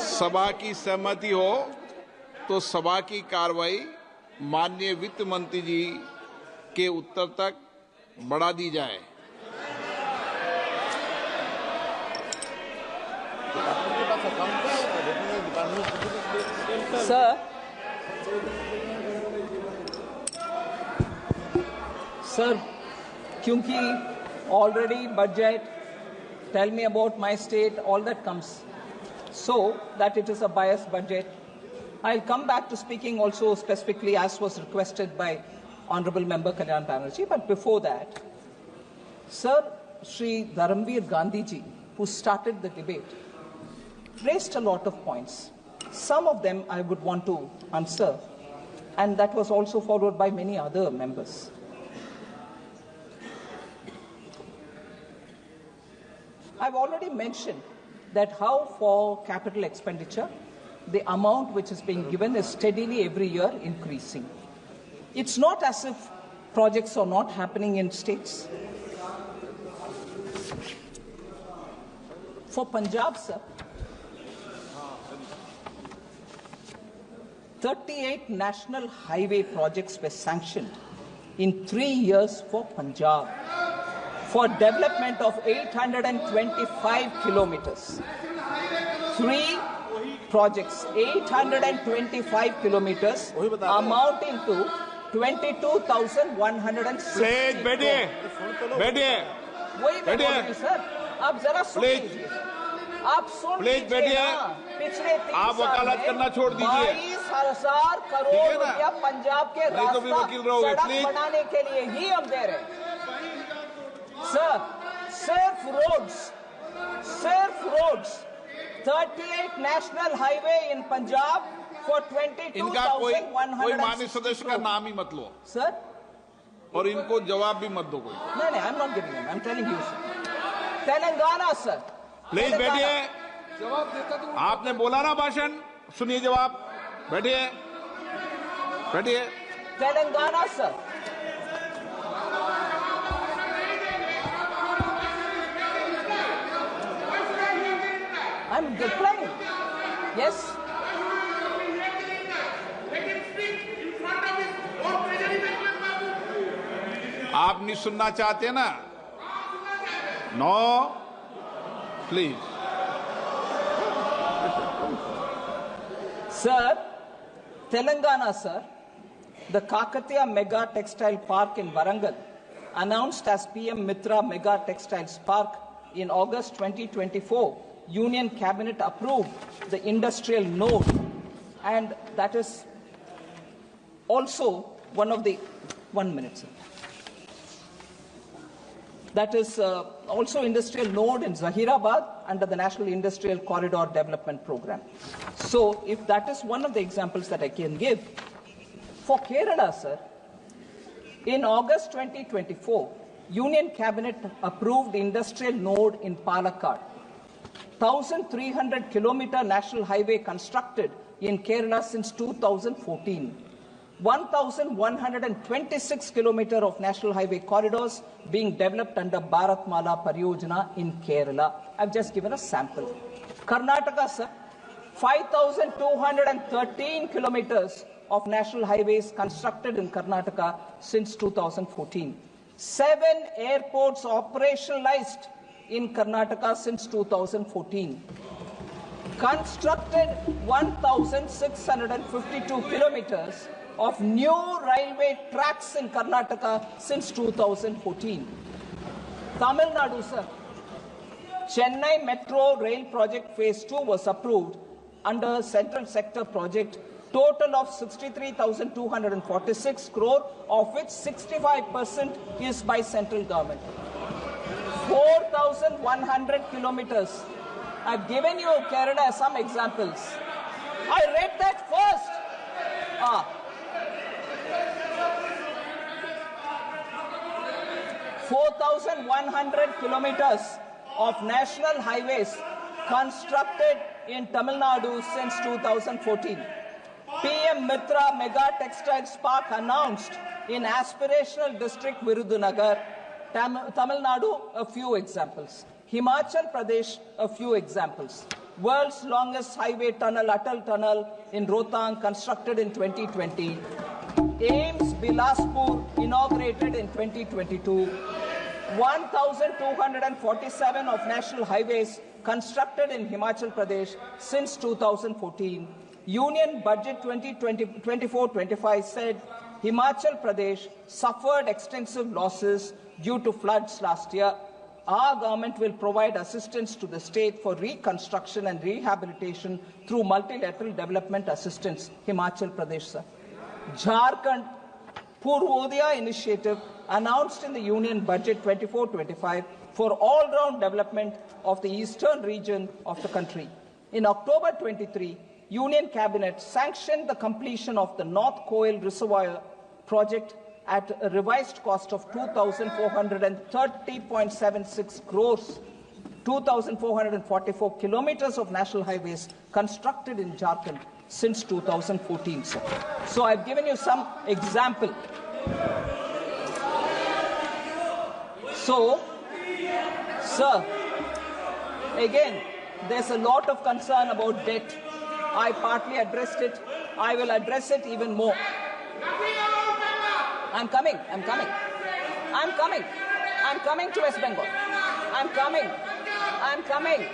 Speaker 2: सभा की सहमति हो तो सभा की कार्रवाई माननीय वित्त मंत्री जी के उत्तर तक बढ़ा दी जाए.
Speaker 1: सर, क्योंकि already budget, tell me about my state, all that comes. So that it is a biased budget. I'll come back to speaking also specifically as was requested by Honorable Member Kalyan Banerjee. But before that, Sir, Shri Dharamveer Gandhi ji, who started the debate, raised a lot of points. Some of them I would want to answer, and that was also followed by many other members. I've already mentioned that how for capital expenditure, the amount which is being given is steadily every year increasing. It's not as if projects are not happening in states. For Punjab, sir, 38 national highway projects were sanctioned in 3 years for Punjab. for development of 825 kilometers. 3 projects, 825 kilometers, amounting to 22,160.
Speaker 2: Please बैठिए, बैठिए,
Speaker 1: वही मैं बोल रही हूं sir, आप जरा सुन लीजिए, आप सुन लीजिए ना, पिछले 3 साल
Speaker 2: आप वकालत करना छोड़ दीजिए।
Speaker 1: 22,000 करोड़ रुपया पंजाब के रास्ता सड़क बनाने के लिए ही हम दे रहे हैं सर। सिर्फ roads 38 national highway in Punjab for 22,160.
Speaker 2: इनका कोई माननीय सदस्य का नाम ही मत लो
Speaker 1: सर,
Speaker 2: और इनको जवाब भी मत दो कोई।
Speaker 1: नहीं, I'm not giving him. I'm telling you, sir. Telangana sir,
Speaker 2: please बैठिए।
Speaker 3: जवाब देता तो
Speaker 2: आपने बोला ना भाषण, सुनिए जवाब। बैठिए, बैठिए।
Speaker 1: Telangana sir, I'm replying. Yes.
Speaker 2: आप नहीं सुनना चाहते ना? No, please.
Speaker 1: Sir, Telangana, sir, the Kakatiya Mega Textile Park in Warangal, announced as PM Mitra Mega Textiles Park in August 2024, Union Cabinet approved the industrial node, and that is also one of the 1 minute, sir. That is also industrial node in Zahirabad under the National Industrial Corridor Development Program. So, if that is one of the examples that I can give, for Kerala, sir, in August 2024, Union Cabinet approved industrial node in Palakkad. 1,300 kilometer national highway constructed in Kerala since 2014. 1,126 kilometer of national highway corridors being developed under Bharatmala Pariyojana in Kerala. I've just given a sample. Karnataka, sir, 5,213 kilometers of national highways constructed in Karnataka since 2014. 7 airports operationalized in Karnataka since 2014. Constructed 1,652 kilometers of new railway tracks in Karnataka since 2014. Tamil Nadu, sir, Chennai Metro Rail Project Phase 2 was approved under Central Sector Project, total of 63,246 crore, of which 65% is by central government. 4,100 kilometers. I've given you Kerala some examples. I read that first. 4,100 kilometers of national highways constructed in Tamil Nadu since 2014. PM Mitra Mega Textiles Park announced in aspirational district Virudunagar. Tamil Nadu, a few examples. Himachal Pradesh, a few examples. World's longest highway tunnel, Atal Tunnel in Rohtang, constructed in 2020. AIIMS Bilaspur, inaugurated in 2022. 1,247 of national highways constructed in Himachal Pradesh since 2014. Union Budget 2024-25 said Himachal Pradesh suffered extensive losses due to floods last year. Our government will provide assistance to the state for reconstruction and rehabilitation through multilateral development assistance. Himachal Pradesh, sir. Jharkhand Purvodaya initiative announced in the Union Budget 24-25 for all-round development of the eastern region of the country. In October 23, Union Cabinet sanctioned the completion of the North Koil Reservoir project at a revised cost of 2,430.76 crores. 2,444 kilometers of national highways constructed in Jharkhand since 2014, sir. So I've given you some example. So, sir, again, there's a lot of concern about debt. I partly addressed it. I will address it even more. I'm coming. I'm coming to West Bengal. I'm coming. I'm coming.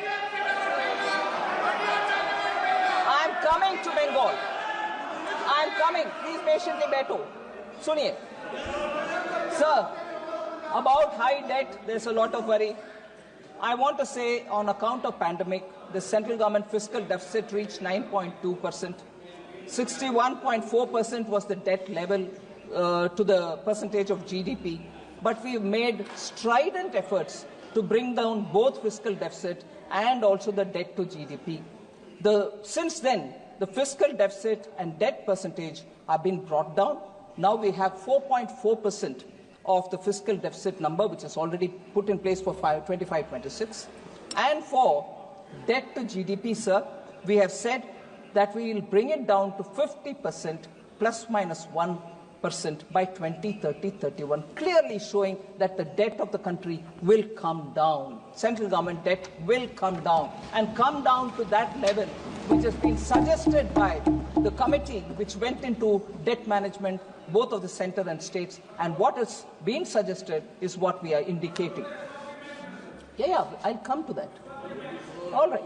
Speaker 1: I'm coming to Bengal. I'm coming. Please patiently बैठो. सुनिए. Sir, about high debt, there's a lot of worry. I want to say, on account of pandemic, the central government fiscal deficit reached 9.2%. 61.4% was the debt level to the percentage of GDP. But we've made strident efforts to bring down both fiscal deficit and also the debt to GDP. Since then, the fiscal deficit and debt percentage have been brought down. Now we have 4.4% of the fiscal deficit number, which is already put in place for 25-26. And for debt to GDP, sir, we have said that we will bring it down to 50% plus minus 1% by 2030-31, clearly showing that the debt of the country will come down. Central government debt will come down and come down to that level which has been suggested by the committee which went into debt management, both of the center and states, and what has been suggested is what we are indicating. Yeah, I'll come to that. All right.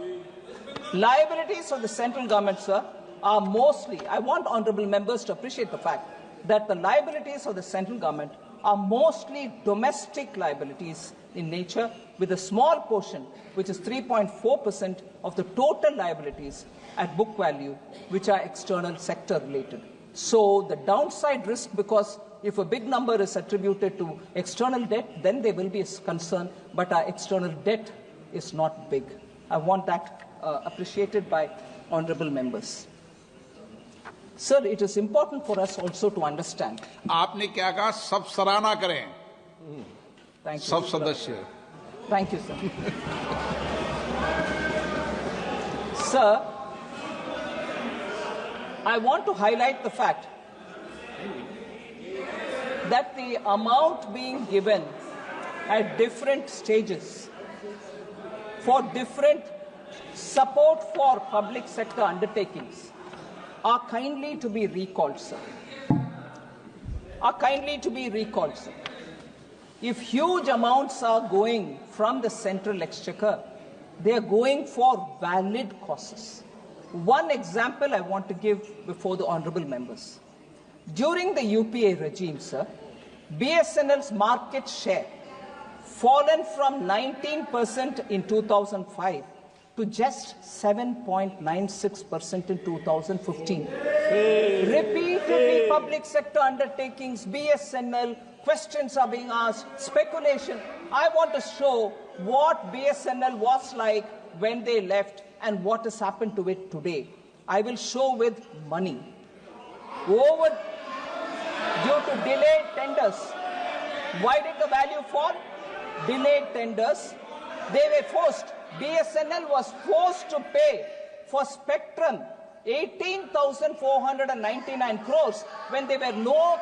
Speaker 1: Liabilities of the central government, sir, are mostly, I want honorable members to appreciate the fact that the liabilities of the central government are mostly domestic liabilities in nature, with a small portion, which is 3.4% of the total liabilities at book value, which are external sector related. So the downside risk, because if a big number is attributed to external debt, then there will be a concern, but our external debt is not big. I want that appreciated by honorable members. Sir, it is important for us also to understand.
Speaker 2: आपने क्या कहा? सब सराहना करें.
Speaker 1: Thank you.
Speaker 2: सब सदस्य.
Speaker 1: Thank you, sir. Sir, I want to highlight the fact that the amount being given at different stages for different support for public sector undertakings are kindly to be recalled, sir. Are kindly to be recalled, sir. If huge amounts are going from the central exchequer, they are going for valid causes. One example I want to give before the honorable members. During the UPA regime, sir, BSNL's market share fallen from 19% in 2005 to just 7.96% in 2015. Repeatedly, public sector undertakings, BSNL, questions are being asked, speculation. I want to show what BSNL was like when they left and what has happened to it today. I will show with money. Due to delayed tenders. Why did the value fall? Delayed tenders. They were forced. BSNL was forced to pay for spectrum 18,499 crores when they were no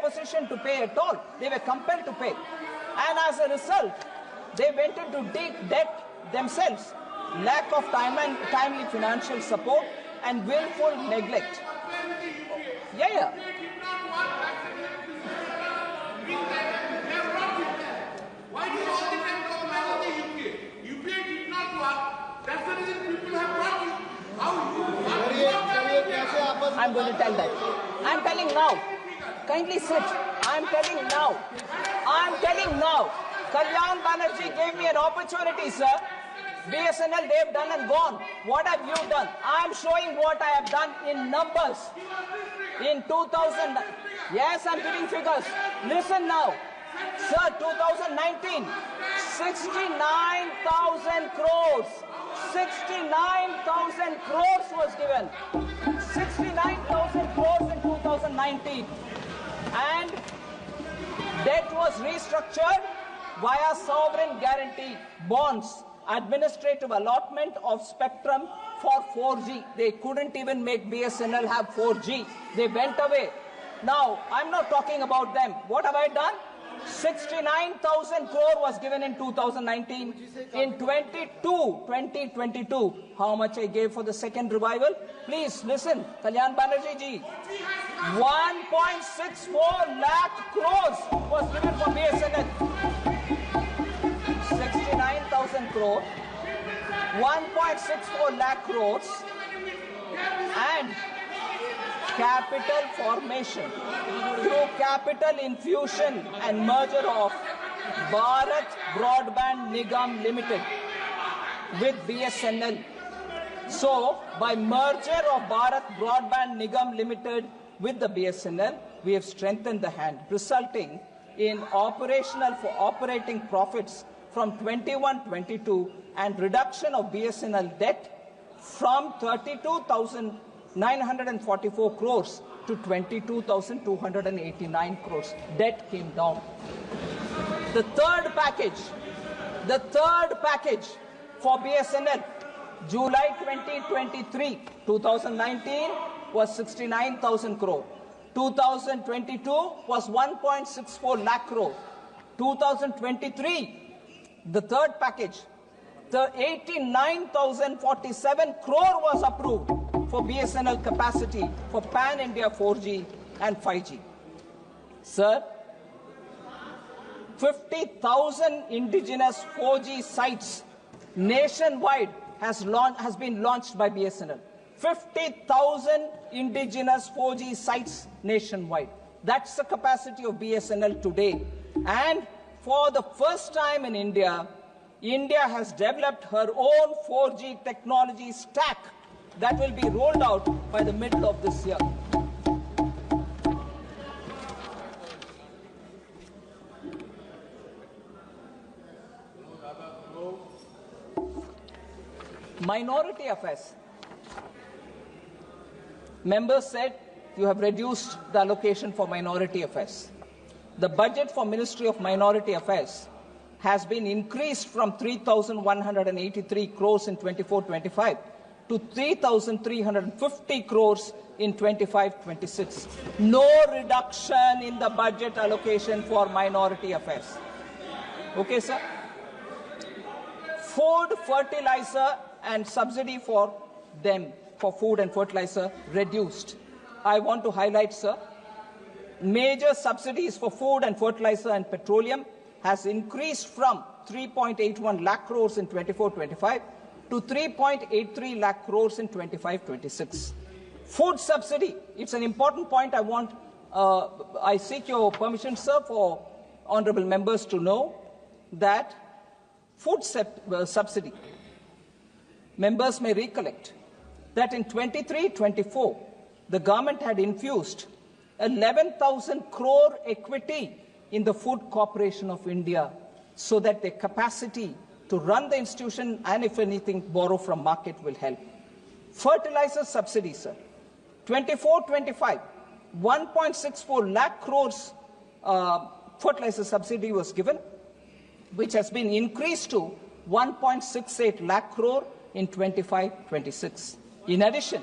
Speaker 1: position to pay at all. They were compelled to pay. And as a result, they went into deep debt themselves. Lack of timely financial support and willful neglect. Yeah.
Speaker 3: Why do you all the time talk about the UPA? UPA did not work. That's the reason people have brought you.
Speaker 1: I'm going to tell that. I'm telling now. Kindly sit. I'm telling now. I'm telling now. Kalyan Banerjee gave me an opportunity, sir. BSNL, they've done and gone. What have you done? I'm showing what I have done in numbers. In 2000, yes, I'm giving figures. Listen now. Sir, 2019, 69,000 crores. 69,000 crores was given. 69,000 crores in 2019. And debt was restructured via sovereign guarantee bonds, administrative allotment of spectrum for 4G. They couldn't even make BSNL have 4G. They went away. Now, I'm not talking about them. What have I done? 69,000 crore was given in 2019. In 2022, how much I gave for the second revival? Please listen, Kalyan Banerjee ji. 1.64 lakh crores was given for BSNL. 1.64 lakh crores and capital formation through capital infusion and merger of Bharat Broadband Nigam Limited with BSNL. So, by merger of Bharat Broadband Nigam Limited with the BSNL, we have strengthened the hand, resulting in operating profits from 21-22 and reduction of BSNL debt from 32,944 crores to 22,289 crores. Debt came down. The third package for BSNL, July 2019 was 69,000 crore. 2022 was 1.64 lakh crore. 2023, the third package, the 89,047 crore was approved for BSNL capacity for pan-India 4G and 5G. Sir, 50,000 indigenous 4G sites nationwide has been launched by BSNL. 50,000 indigenous 4G sites nationwide. That's the capacity of BSNL today. And for the first time in India, India has developed her own 4G technology stack that will be rolled out by the middle of this year. Minority affairs. Members said you have reduced the allocation for minority affairs. The budget for Ministry of Minority Affairs has been increased from 3,183 crores in 24-25 to 3,350 crores in 25-26. No reduction in the budget allocation for minority affairs. Okay, sir? Food, fertilizer and subsidy for them, for food and fertilizer, reduced. I want to highlight, sir, major subsidies for food and fertilizer and petroleum has increased from 3.81 lakh crores in 24-25 to 3.83 lakh crores in 25-26. Food subsidy, it's an important point I seek your permission, sir, for honorable members to know that food subsidy, members may recollect that in 23-24, the government had infused 11,000 crore equity in the Food Corporation of India so that their capacity to run the institution and, if anything, borrow from market will help. Fertilizer subsidy, sir. 24-25, 1.64 lakh crores fertilizer subsidy was given, which has been increased to 1.68 lakh crore in 25-26. In addition,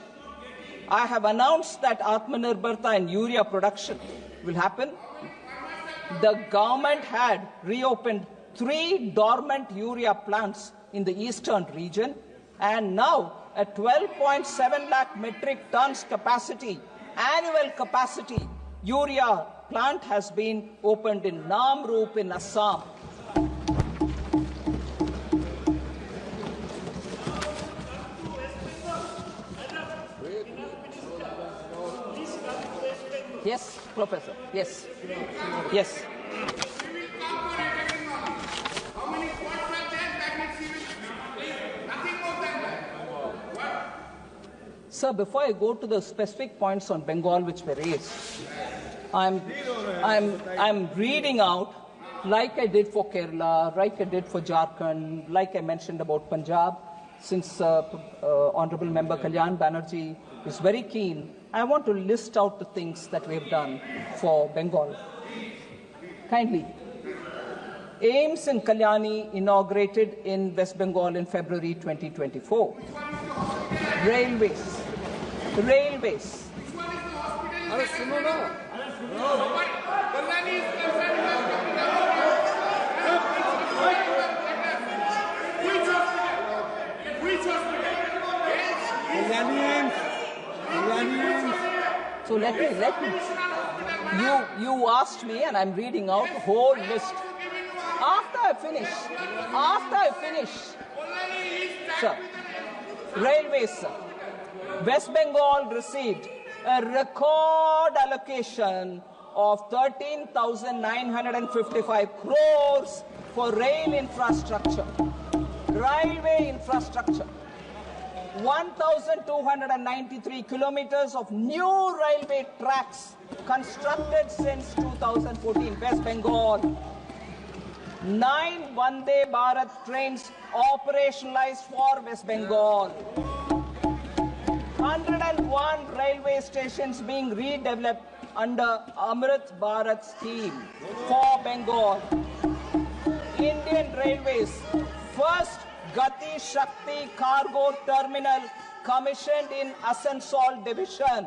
Speaker 1: I have announced that Atmanirbharta and urea production will happen. The government had reopened 3 dormant urea plants in the eastern region, and now a 12.7 lakh metric tons capacity, annual capacity, urea plant has been opened in Namrup in Assam. Yes, Professor. Yes. Yes.
Speaker 3: How many points are there that makes you nothing more than that? What?
Speaker 1: Sir, before I go to the specific points on Bengal which were raised, I'm reading out, like I did for Kerala, like I did for Jharkhand, like I mentioned about Punjab, since Honorable Member Kalyan Banerjee is very keen, I want to list out the things that we have done for Bengal. Kindly. AIMS in Kalyani inaugurated in West Bengal in February 2024. Railways. Railways. So let me. You asked me, and I'm reading out the whole list. After I finish, sir, Railways. West Bengal received a record allocation of 13,955 crores for rail infrastructure, railway infrastructure. 1,293 kilometers of new railway tracks constructed since 2014, West Bengal. 9 Vande Bharat trains operationalized for West Bengal. 101 railway stations being redeveloped under Amrit Bharat scheme for Bengal. Indian Railways first Gati Shakti cargo terminal commissioned in Asansol division.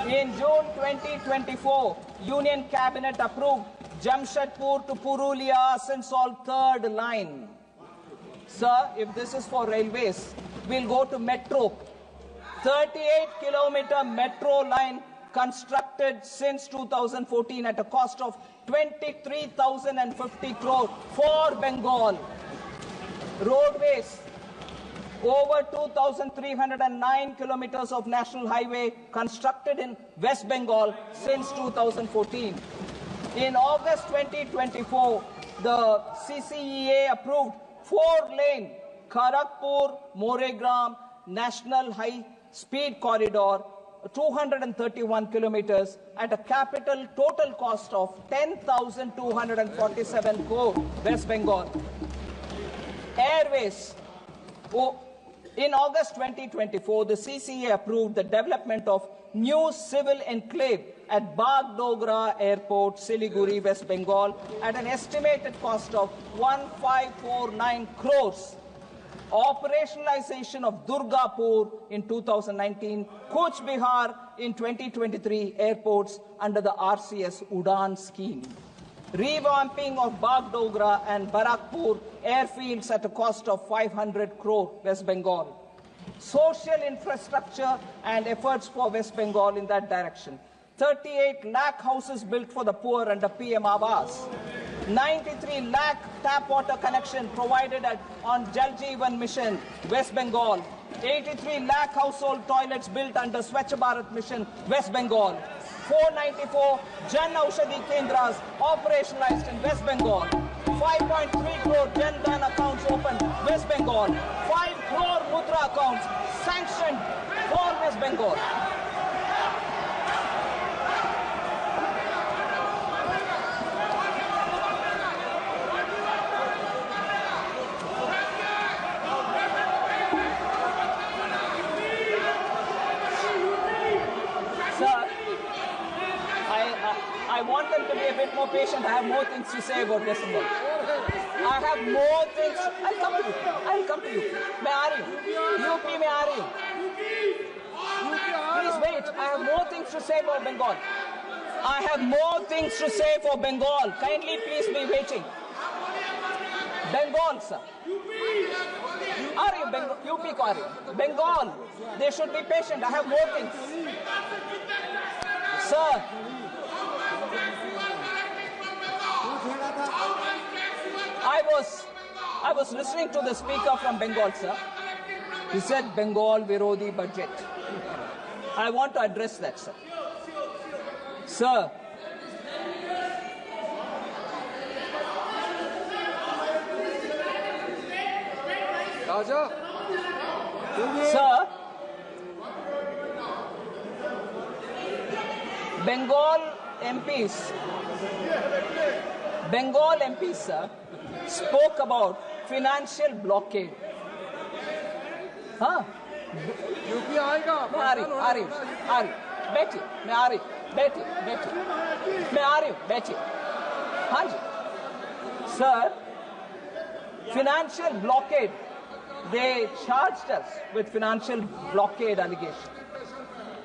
Speaker 1: In June 2024, Union Cabinet approved Jamshedpur to Purulia Asansol third line. Sir, if this is for railways, we'll go to metro. 38-kilometer metro line constructed since 2014 at a cost of 23,050 crore for Bengal. Roadways, over 2,309 kilometers of national highway constructed in West Bengal since 2014. In August 2024, the CCEA approved 4-lane Kharagpur-Moregram National High Speed Corridor, 231 kilometers at a capital total cost of 10,247 crore, West Bengal. Airways. In August 2024, the CCA approved the development of new civil enclave at Bagdogra Airport, Siliguri, West Bengal, at an estimated cost of 1,549 crores. Operationalization of Durgapur in 2019, Kuch Bihar in 2023 airports under the RCS Udan scheme. Revamping of Bagdogra and Barakpur airfields at a cost of 500 crore, West Bengal. Social infrastructure and efforts for West Bengal in that direction. 38 lakh houses built for the poor under PM Awas. 93 lakh tap water connection provided on Jal Jeevan Mission, West Bengal. 83 lakh household toilets built under Swachh Bharat Mission, West Bengal. 494 Jan Aushadhi Kendras operationalized in West Bengal. 5.3 crore Jan Dhan accounts opened, West Bengal. 5 crore Mudra accounts sanctioned for West Bengal. I want them to be a bit more patient. I have more things to say about West Bengal. I have more things. I'll come to you. I'll come to you. मैं आ रही हूँ. UP में आ रही हूँ. Please wait. I have more things to say about Bengal. I have more things to say for Bengal. Kindly please be waiting. Bengal, sir. आ रही हूँ. UP को आ रही हूँ. Bengal. They should be patient. I have more things. Sir. I was listening to the speaker from Bengal, sir. He said Bengal Virodi budget. I want to address that, sir. Sir, sir, Bengal MPs, sir, spoke about financial blockade. हाँ?
Speaker 4: UP आएगा।
Speaker 1: मैं आ रही, बैठिए, मैं आ रही, बैठिए, मैं आ रही हूँ, बैठिए। हाँ जी, sir, financial blockade. They charged us with financial blockade allegation.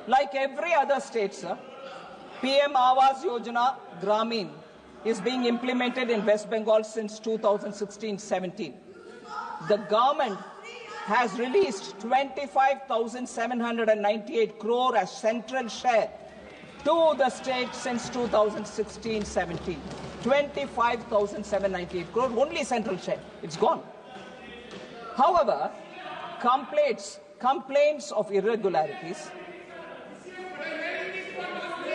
Speaker 1: Like every other state, sir, PM Awas Yojana Gramin is being implemented in West Bengal since 2016-17. The government has released 25,798 crore as central share to the state since 2016-17. 25,798 crore, only central share. It's gone. However, complaints of irregularities.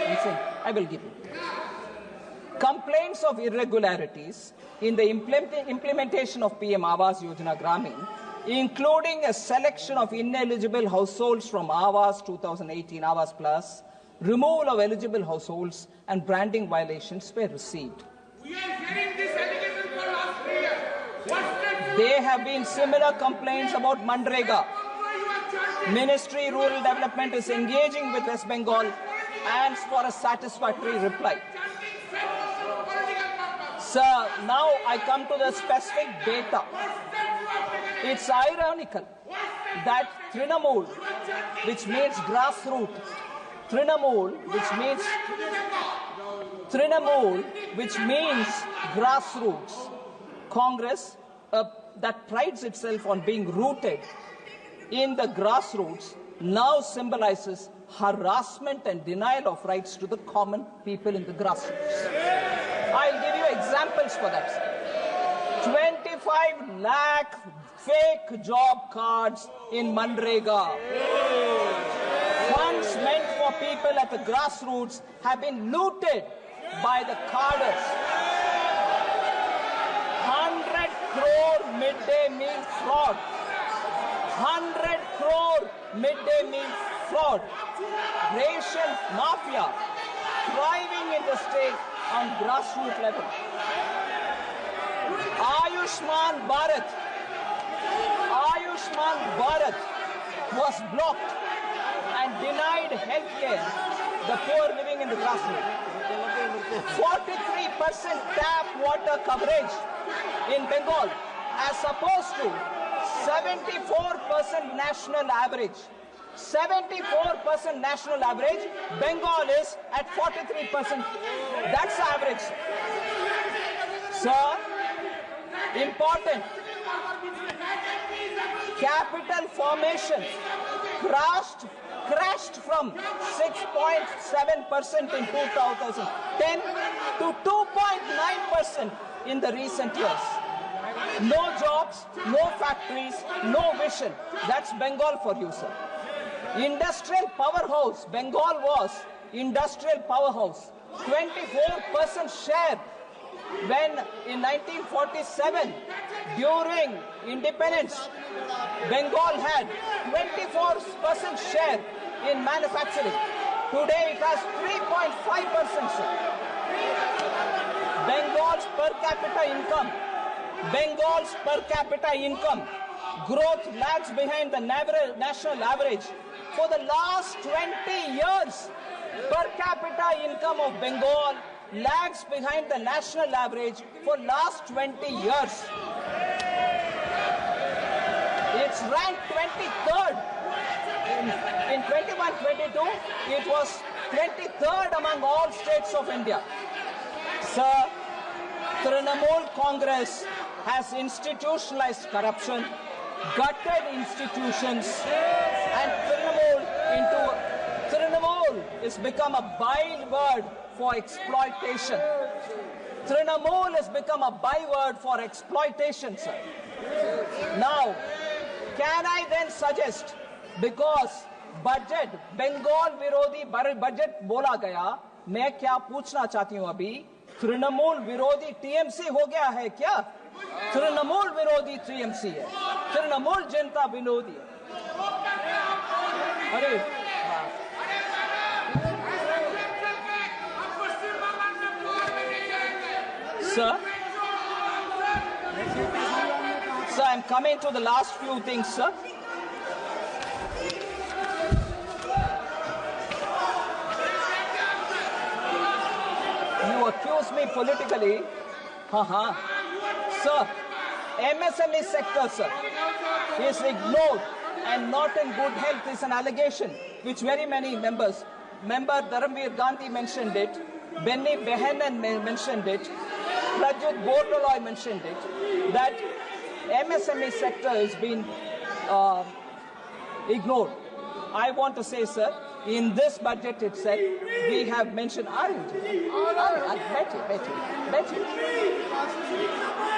Speaker 1: Listen, I will give you. Complaints of irregularities in the implementation of PM Awas Yojana Gramin, including a selection of ineligible households from Awas 2018 Awas Plus, removal of eligible households, and branding violations were received.
Speaker 3: We are hearing this allegation for last 3 years.
Speaker 1: There have been similar complaints about Mandrega. Ministry Rural Development is engaging with West Bengal and for a satisfactory reply. Sir, now I come to the specific data. It's ironical that Trinamool, which means grassroots, Trinamool, which means grassroots, Congress that prides itself on being rooted in the grassroots, now symbolizes harassment and denial of rights to the common people in the grassroots. I'll give you examples for that, sir. 25 lakh fake job cards in Mandrega. Funds meant for people at the grassroots have been looted by the carders. 100 crore midday meal fraud. 100 crore midday meal fraud. Ration mafia thriving in the state on grassroots level. Ayushman Bharat was blocked and denied health care the poor living in the grassroots. 43% tap water coverage in Bengal as opposed to 74% national average. 74% national average, Bengal is at 43%. That's the average. Sir, important. Capital formation crashed from 6.7% in 2010 to 2.9% in the recent years. No jobs, no factories, no vision. That's Bengal for you, sir. Industrial powerhouse. Bengal was industrial powerhouse. 24% share when in 1947, during independence, Bengal had 24% share in manufacturing. Today it has 3.5%. Bengal's per capita income growth lags behind the national average. For the last 20 years, per capita income of Bengal lags behind the national average for last 20 years. It's ranked 23rd. In 21-22, it was 23rd among all states of India. Sir, Trinamool Congress has institutionalized corruption, gutted institutions, and Trinamool has become a byword for exploitation. Trinamool has become a byword for exploitation, sir. Now, can I then suggest, because budget, Bengal विरोधी budget बोला गया, मैं क्या पूछना चाहती हूँ अभी, तृणमूल विरोधी टीएमसी हो गया है क्या? तृणमूल विरोधी टीएमसी है, तृणमूल जनता विरोधी है. अरे Sir, I'm coming to the last few things, sir. You accuse me politically. Sir, MSME sector, sir, is ignored and not in good health is an allegation which very many members, Member Dharamveer Gandhi mentioned it, Benny Behanan mentioned it, Rajut Bordoloy mentioned it, that MSME sector has been ignored. I want to say, sir, in this budget itself, we have mentioned,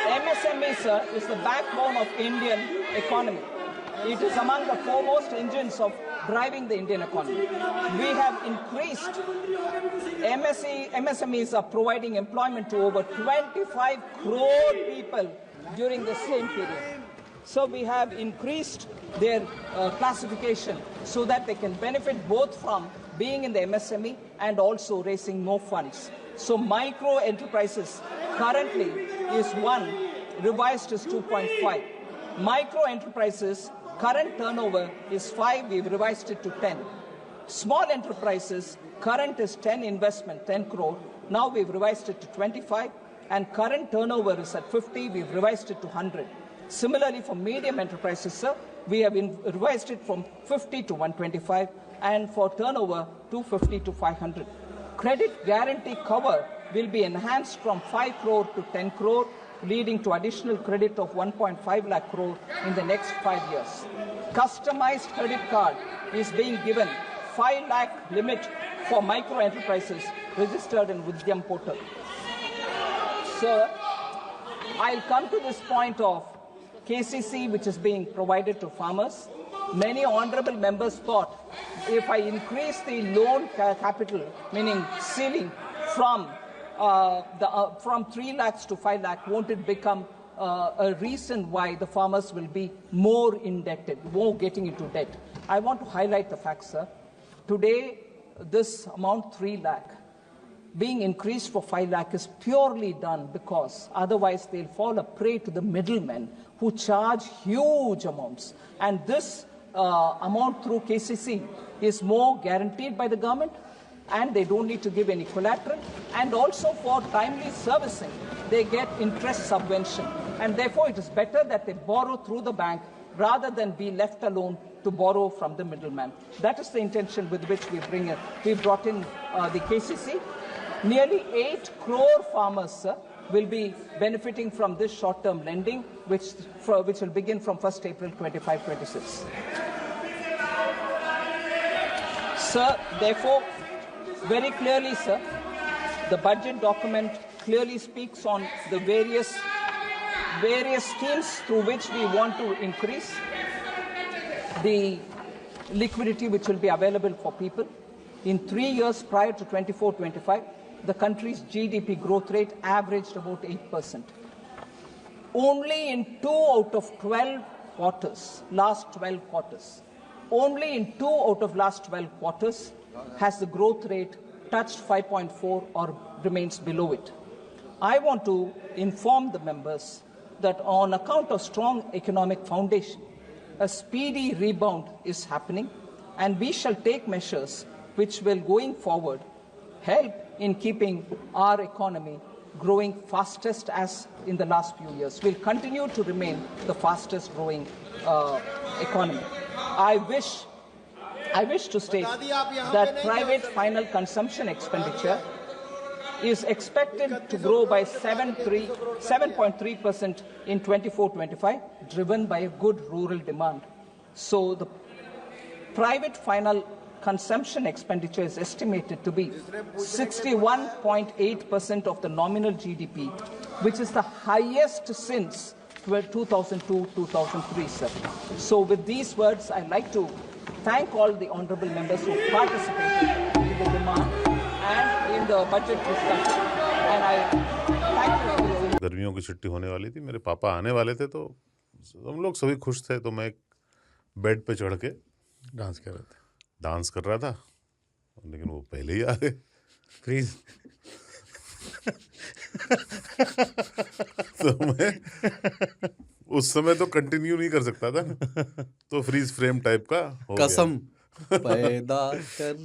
Speaker 1: MSME, sir, is the backbone of Indian economy. it is among the foremost engines of driving the Indian economy. We have increased MSMEs are providing employment to over 25 crore people during the same period. So we have increased their classification so that they can benefit both from being in the MSME and also raising more funds. So micro enterprises currently is 1, revised is 2.5. Micro enterprises current turnover is 5, we've revised it to 10. Small enterprises current is 10 investment, 10 crore. Now we've revised it to 25, and current turnover is at 50, we've revised it to 100. Similarly, for medium enterprises, sir, we have revised it from 50 to 125, and for turnover, 250 to 500. Credit guarantee cover will be enhanced from 5 crore to 10 crore, leading to additional credit of 1.5 lakh crore in the next 5 years. Customized credit card is being given 5 lakh limit for micro enterprises registered in Udyam portal. Sir, I'll come to this point of KCC, which is being provided to farmers. Many honorable members thought if I increase the loan capital, meaning ceiling, from 3 lakhs to 5 lakh, won't it become a reason why the farmers will be more indebted, more getting into debt? I want to highlight the fact, sir. Today, this amount 3 lakh being increased for 5 lakh is purely done because otherwise they'll fall a prey to the middlemen who charge huge amounts. And this amount through KCC is more guaranteed by the government, and they don't need to give any collateral, and also for timely servicing they get interest subvention, and therefore it is better that they borrow through the bank rather than be left alone to borrow from the middleman. That is the intention with which we brought in the KCC. Nearly 8 crore farmers, sir, will be benefiting from this short-term lending, which will begin from 1st April 25-26. Sir, therefore, very clearly, sir, the budget document clearly speaks on the various schemes through which we want to increase the liquidity which will be available for people. In 3 years prior to 24-25, the country's GDP growth rate averaged about 8%. Only in 2 out of 12 quarters, last 12 quarters, only in 2 out of last 12 quarters has the growth rate touched 5.4 or remains below it. I want to inform the members that on account of strong economic foundation, a speedy rebound is happening, and we shall take measures which will, going forward, help in keeping our economy growing fastest as in the last few years. We'll continue to remain the fastest growing economy. I wish to state that private final consumption expenditure is expected to grow by 7.3% in 24-25, driven by a good rural demand. So the private final consumption expenditure is estimated to be 61.8% of the nominal GDP, which is the highest since 2002-2003, sir. So with these words, I'd like to thank all the honorable members who participated in the demand and in the budget discussion. And I thank you.
Speaker 5: गर्मियों की छुट्टी होने वाली थी, मेरे पापा आने वाले थे, तो हम लोग सभी खुश थे। तो मैं एक बेड पे चढ़ के डांस कर रहा था, लेकिन वो पहले ही आ गए। फ्रीज। तो मैं उस समय तो कंटिन्यू नहीं कर सकता था, तो फ्रीज फ्रेम टाइप का हो गया।
Speaker 6: कसम पैदा कर